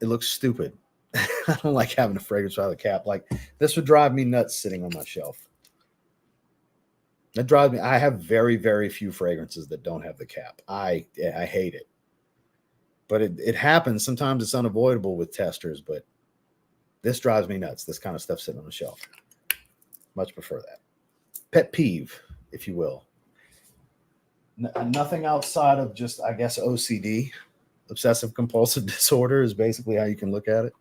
It looks stupid. I don't like having a fragrance without a cap. Like, this would drive me nuts sitting on my shelf. That drives me. I have very, very few fragrances that don't have the cap. I hate it. But it happens. Sometimes it's unavoidable with testers, but this drives me nuts. This kind of stuff sitting on the shelf. Much prefer that. Pet peeve, if you will. Nothing outside of just, I guess, OCD. Obsessive compulsive disorder is basically how you can look at it.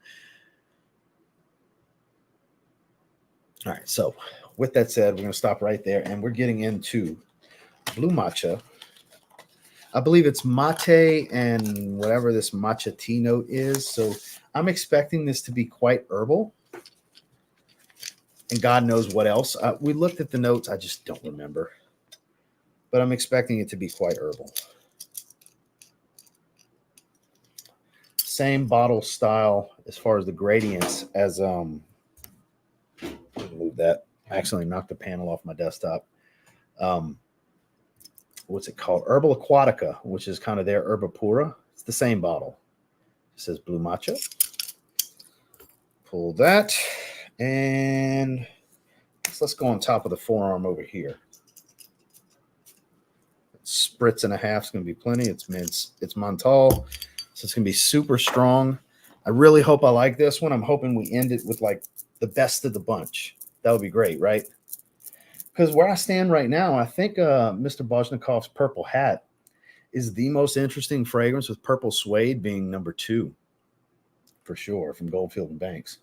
All right, so with that said, we're going to stop right there, and we're getting into Blue Matcha. I believe it's mate and whatever this matcha tea note is. So I'm expecting this to be quite herbal. And God knows what else. We looked at the notes. I just don't remember. But I'm expecting it to be quite herbal. Same bottle style as far as the gradients as move that. I accidentally knocked the panel off my desktop. What's it called? Herbal Aquatica, which is kind of their Herba Pura. It's the same bottle. It says Blue Matcha. Pull that. And let's go on top of the forearm over here. Spritz and a half is going to be plenty. It's Montale, so it's going to be super strong. I really hope I like this one. I'm hoping we end it with like the best of the bunch. That would be great, right? Because where I stand right now, I think Mr. Bojnokoff's Purple Hat is the most interesting fragrance, with Purple Suede being number 2 for sure from Goldfield and Banks.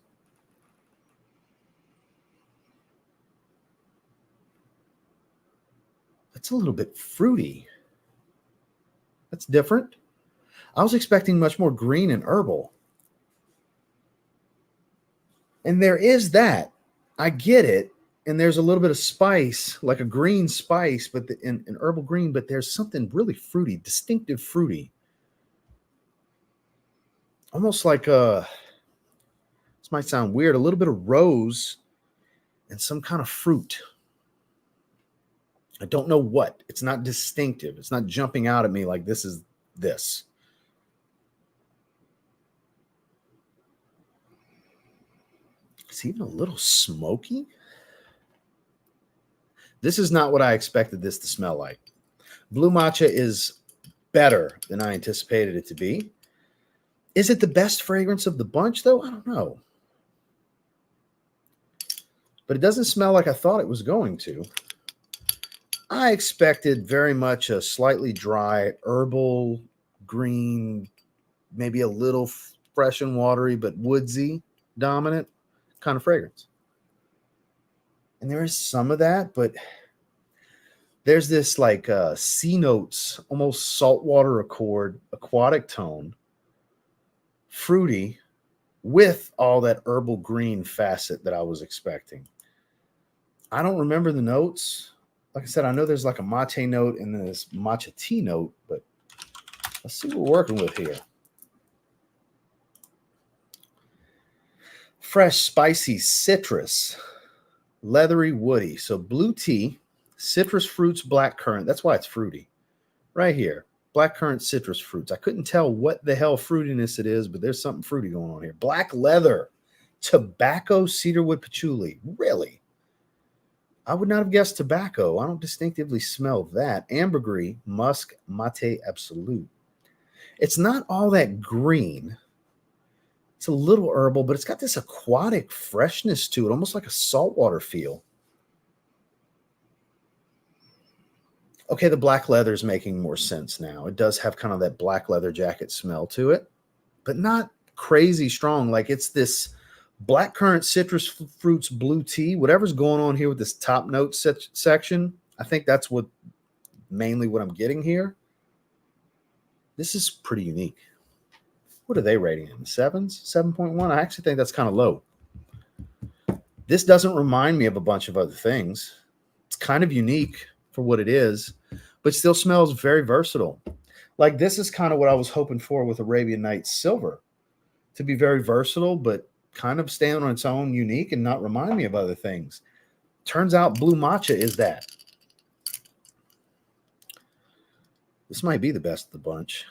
That's a little bit fruity. That's different. I was expecting much more green and herbal. And there is that. I get it. And there's a little bit of spice, like a green spice, but in herbal green, but there's something really fruity, distinctive fruity. Almost like this might sound weird, a little bit of rose and some kind of fruit. I don't know what. It's not distinctive. It's not jumping out at me like this is this. It's even a little smoky. This is not what I expected this to smell like. Blue Matcha is better than I anticipated it to be. Is it the best fragrance of the bunch, though? I don't know. But it doesn't smell like I thought it was going to. I expected very much a slightly dry, herbal, green, maybe a little fresh and watery, but woodsy dominant kind of fragrance. And there is some of that, but There's this like C notes, almost saltwater accord, aquatic tone, fruity, with all that herbal green facet that I was expecting. I don't remember the notes. Like I said, I know there's like a mate note and then this matcha tea note, but let's see what we're working with here. Fresh, spicy citrus, leathery, woody. So blue tea, citrus fruits, black currant. That's why it's fruity. Right here. Black currant citrus fruits. I couldn't tell what the hell fruitiness it is, but there's something fruity going on here. Black leather, tobacco, cedarwood, patchouli. Really? I would not have guessed tobacco. I don't distinctively smell that. Ambergris, musk, mate absolute. It's not all that green. It's a little herbal, but it's got this aquatic freshness to it, almost like a saltwater feel. Okay, the black leather is making more sense now. It does have kind of that black leather jacket smell to it, but not crazy strong. Like it's this black currant, citrus fruits, blue tea, whatever's going on here with this top note section. I think that's mainly what I'm getting here. This is pretty unique. What are they rating in? 7s? 7.1? I actually think that's kind of low. This doesn't remind me of a bunch of other things. It's kind of unique for what it is, but still smells very versatile. Like this is kind of what I was hoping for with Arabian Nights Silver, to be very versatile, but kind of stand on its own, unique, and not remind me of other things. Turns out blue matcha is that. This might be the best of the bunch.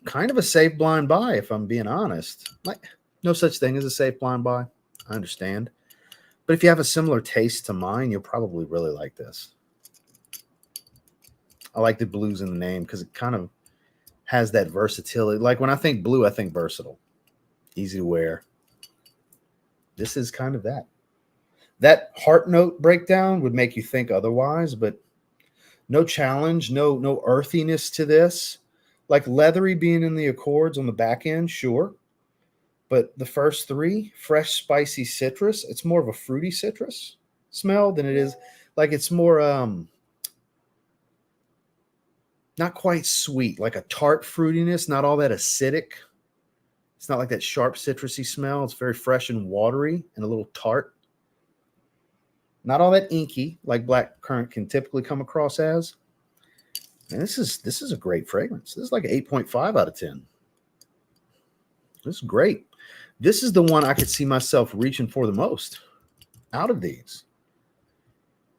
Kind of a safe blind buy, if I'm being honest. Like, no such thing as a safe blind buy. I understand. But if you have a similar taste to mine, you'll probably really like this. I like the blues in the name because it kind of has that versatility. Like when I think blue, I think versatile. Easy to wear. This is kind of that. That heart note breakdown would make you think otherwise, but no challenge, no earthiness to this. Like leathery being in the accords on the back end, sure. But the first three, fresh, spicy citrus, it's more of a fruity citrus smell than it is. Like it's more not quite sweet, like a tart fruitiness, not all that acidic. It's not like that sharp citrusy smell. It's very fresh and watery and a little tart. Not all that inky like black currant can typically come across as. And this is a great fragrance. This is like an 8.5 out of 10. This is great. This is the one I could see myself reaching for the most out of these.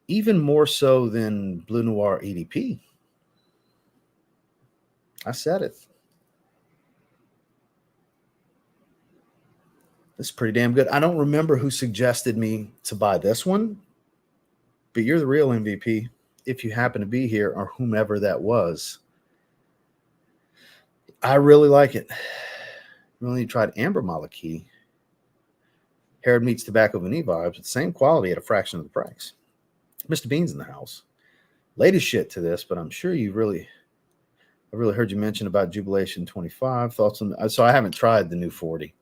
Even more so than Bleu Noir EDP. I said it. This is pretty damn good. I don't remember who suggested me to buy this one, but you're the real MVP if you happen to be here or whomever that was. I really like it. Really tried Amber Malaki. Herod meets tobacco vanilla vibes, but same quality at a fraction of the price. Mr. Bean's in the house. Latest shit to this, but I'm sure I really heard you mention about Jubilation 25. Thoughts on? So I haven't tried the new 40,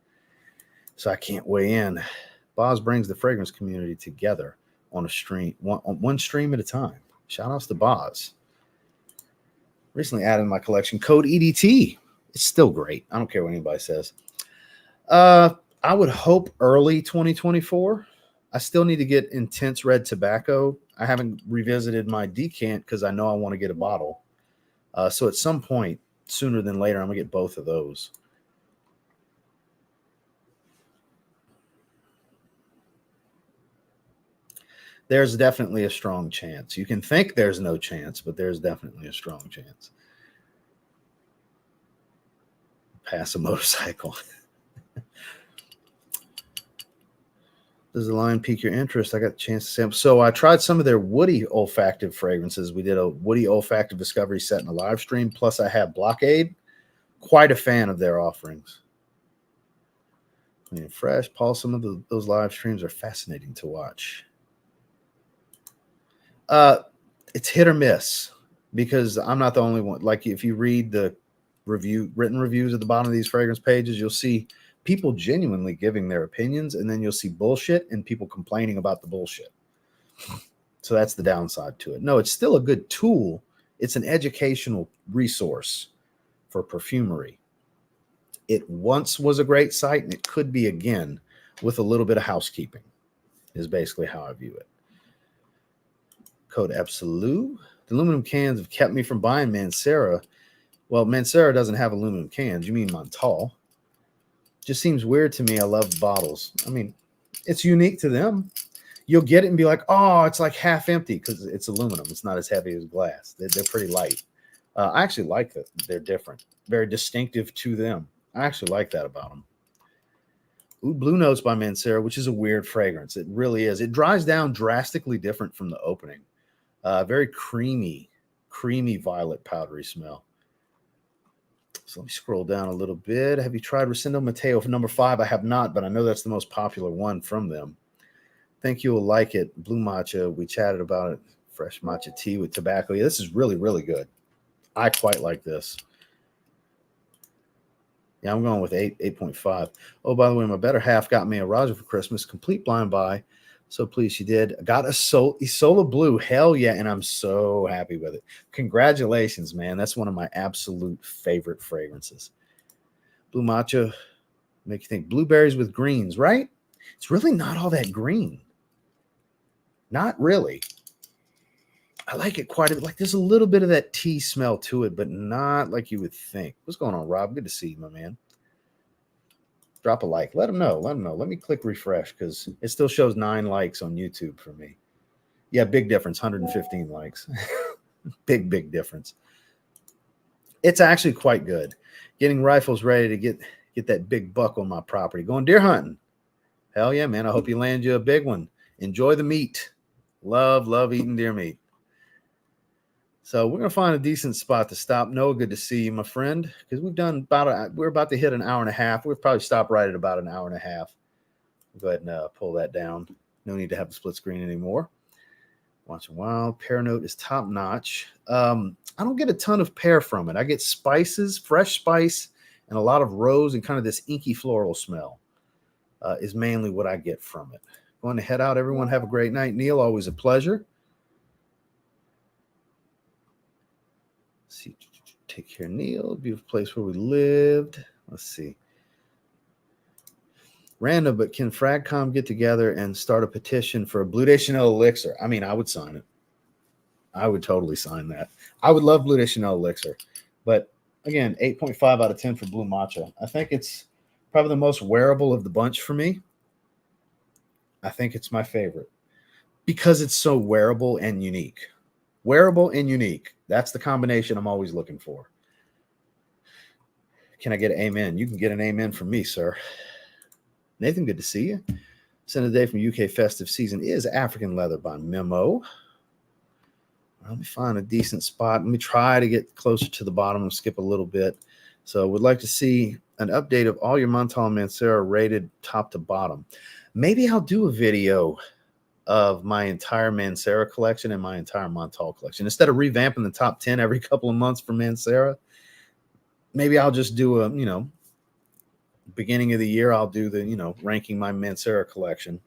so I can't weigh in. Boz brings the fragrance community together on a stream, one stream at a time. Shout outs to Boz. Recently added in my collection code EDT. It's still great. I don't care what anybody says. I would hope early 2024. I still need to get Intense Red Tobacco. I haven't revisited my decant because I know I want to get a bottle. So at some point, sooner than later, I'm going to get both of those. There's definitely a strong chance. You can think there's no chance, but there's definitely a strong chance. Pass a motorcycle. Does the line pique your interest? I got a chance to sample. So I tried some of their woody olfactive fragrances. We did a woody olfactive discovery set in a live stream. Plus I have Blockade. Quite a fan of their offerings. I mean, fresh. Paul, some of those live streams are fascinating to watch. It's hit or miss because I'm not the only one. Like if you read the written reviews at the bottom of these fragrance pages, you'll see people genuinely giving their opinions, and then you'll see bullshit and people complaining about the bullshit. So that's the downside to it. No, it's still a good tool. It's an educational resource for perfumery. It once was a great site, and it could be again with a little bit of housekeeping, is basically how I view it. Code Absolute. The aluminum cans have kept me from buying Mancera. Well, Mancera doesn't have aluminum cans. You mean Montale. Just seems weird to me. I love bottles. I mean, it's unique to them. You'll get it and be like, oh, it's like half empty because it's aluminum. It's not as heavy as glass. They're pretty light. I actually like that. They're different. Very distinctive to them. I actually like that about them. Ooh, Blue Notes by Mancera, which is a weird fragrance. It really is. It dries down drastically different from the opening. Very creamy violet powdery smell. So let me scroll down a little bit. Have you tried Rosendo Mateo for number 5? I have not, but I know that's the most popular one from them. Think you'll like it. Blue Matcha. We chatted about it. Fresh matcha tea with tobacco. Yeah, this is really, really good. I quite like this. Yeah, I'm going with 8.5. Oh, by the way, my better half got me a Roger for Christmas. Complete blind buy. So pleased she did. Got a Isola Blue. Hell yeah, and I'm so happy with it. Congratulations, man. That's one of my absolute favorite fragrances. Blue Matcha. Make you think blueberries with greens, right? It's really not all that green. Not really. I like it quite a bit. Like there's a little bit of that tea smell to it, but not like you would think. What's going on, Rob? Good to see you, my man. Drop a like. Let them know. Let them know. Let me click refresh because it still shows 9 likes on YouTube for me. Yeah, big difference. 115 likes. Big difference. It's actually quite good. Getting rifles ready to get that big buck on my property. Going deer hunting. Hell yeah, man. I hope you land you a big one. Enjoy the meat. Love eating deer meat. So we're going to find a decent spot to stop. Noah, good to see you, my friend, because we're about to hit an hour and a half. We'll probably stop right at about an hour and a half. Go ahead and pull that down. No need to have the split screen anymore. Watching Wild. Pear note is top notch. I don't get a ton of pear from it. I get spices, fresh spice, and a lot of rose and kind of this inky floral smell is mainly what I get from it. Going to head out, everyone. Have a great night. Neil, always a pleasure. Let's see, take care, Neil. Beautiful place where we lived. Let's see. Random, but can Fragcom get together and start a petition for a Bleu de Chanel elixir? I mean, I would sign it. I would totally sign that. I would love Bleu de Chanel elixir. But again, 8.5 out of 10 for Blue Matcha. I think it's probably the most wearable of the bunch for me. I think it's my favorite because it's so wearable and unique. Wearable and unique. That's the combination I'm always looking for. Can I get an amen? You can get an amen from me, sir. Nathan, good to see you. Send a day from UK festive season is African Leather by Memo. Let me find a decent spot. Let me try to get closer to the bottom and skip a little bit. So would like to see an update of all your Montale and Mancera rated top to bottom. Maybe I'll do a video of my entire Mancera collection and my entire Montale collection. Instead of revamping the top 10 every couple of months for Mancera, maybe I'll just do a, beginning of the year, I'll do the, ranking my Mancera collection,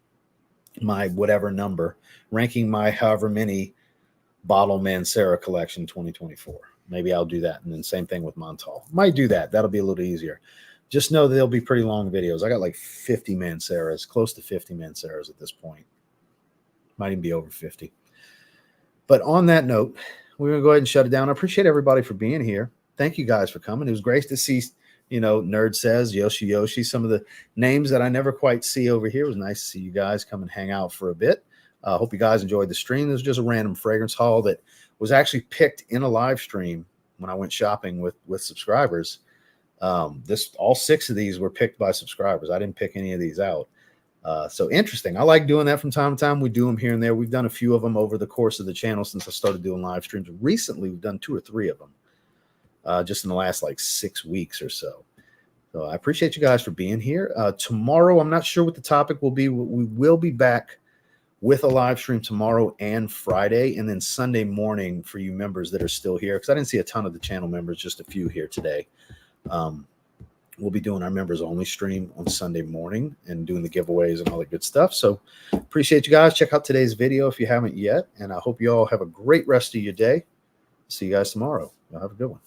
my whatever number, ranking my however many bottle Mancera collection 2024. Maybe I'll do that. And then same thing with Montale. Might do that. That'll be a little easier. Just know that they'll be pretty long videos. I got like 50 Manceras, close to 50 Manceras at this point. Might even be over 50. But on that note, we're going to go ahead and shut it down. I appreciate everybody for being here. Thank you guys for coming. It was great to see, Nerd Says, Yoshi, some of the names that I never quite see over here. It was nice to see you guys come and hang out for a bit. Hope you guys enjoyed the stream. This was just a random fragrance haul that was actually picked in a live stream when I went shopping with subscribers. All 6 of these were picked by subscribers. I didn't pick any of these out. So interesting. I like doing that from time to time. We do them here and there. We've done a few of them over the course of the channel since I started doing live streams. Recently, we've done 2 or 3 of them just in the last 6 weeks or so. So I appreciate you guys for being here. Tomorrow, I'm not sure what the topic will be. We will be back with a live stream tomorrow and Friday, and then Sunday morning for you members that are still here, because I didn't see a ton of the channel members, just a few here today. we'll be doing our members only stream on Sunday morning and doing the giveaways and all that good stuff. So appreciate you guys. Check out today's video if you haven't yet. And I hope you all have a great rest of your day. See you guys tomorrow. Y'all have a good one.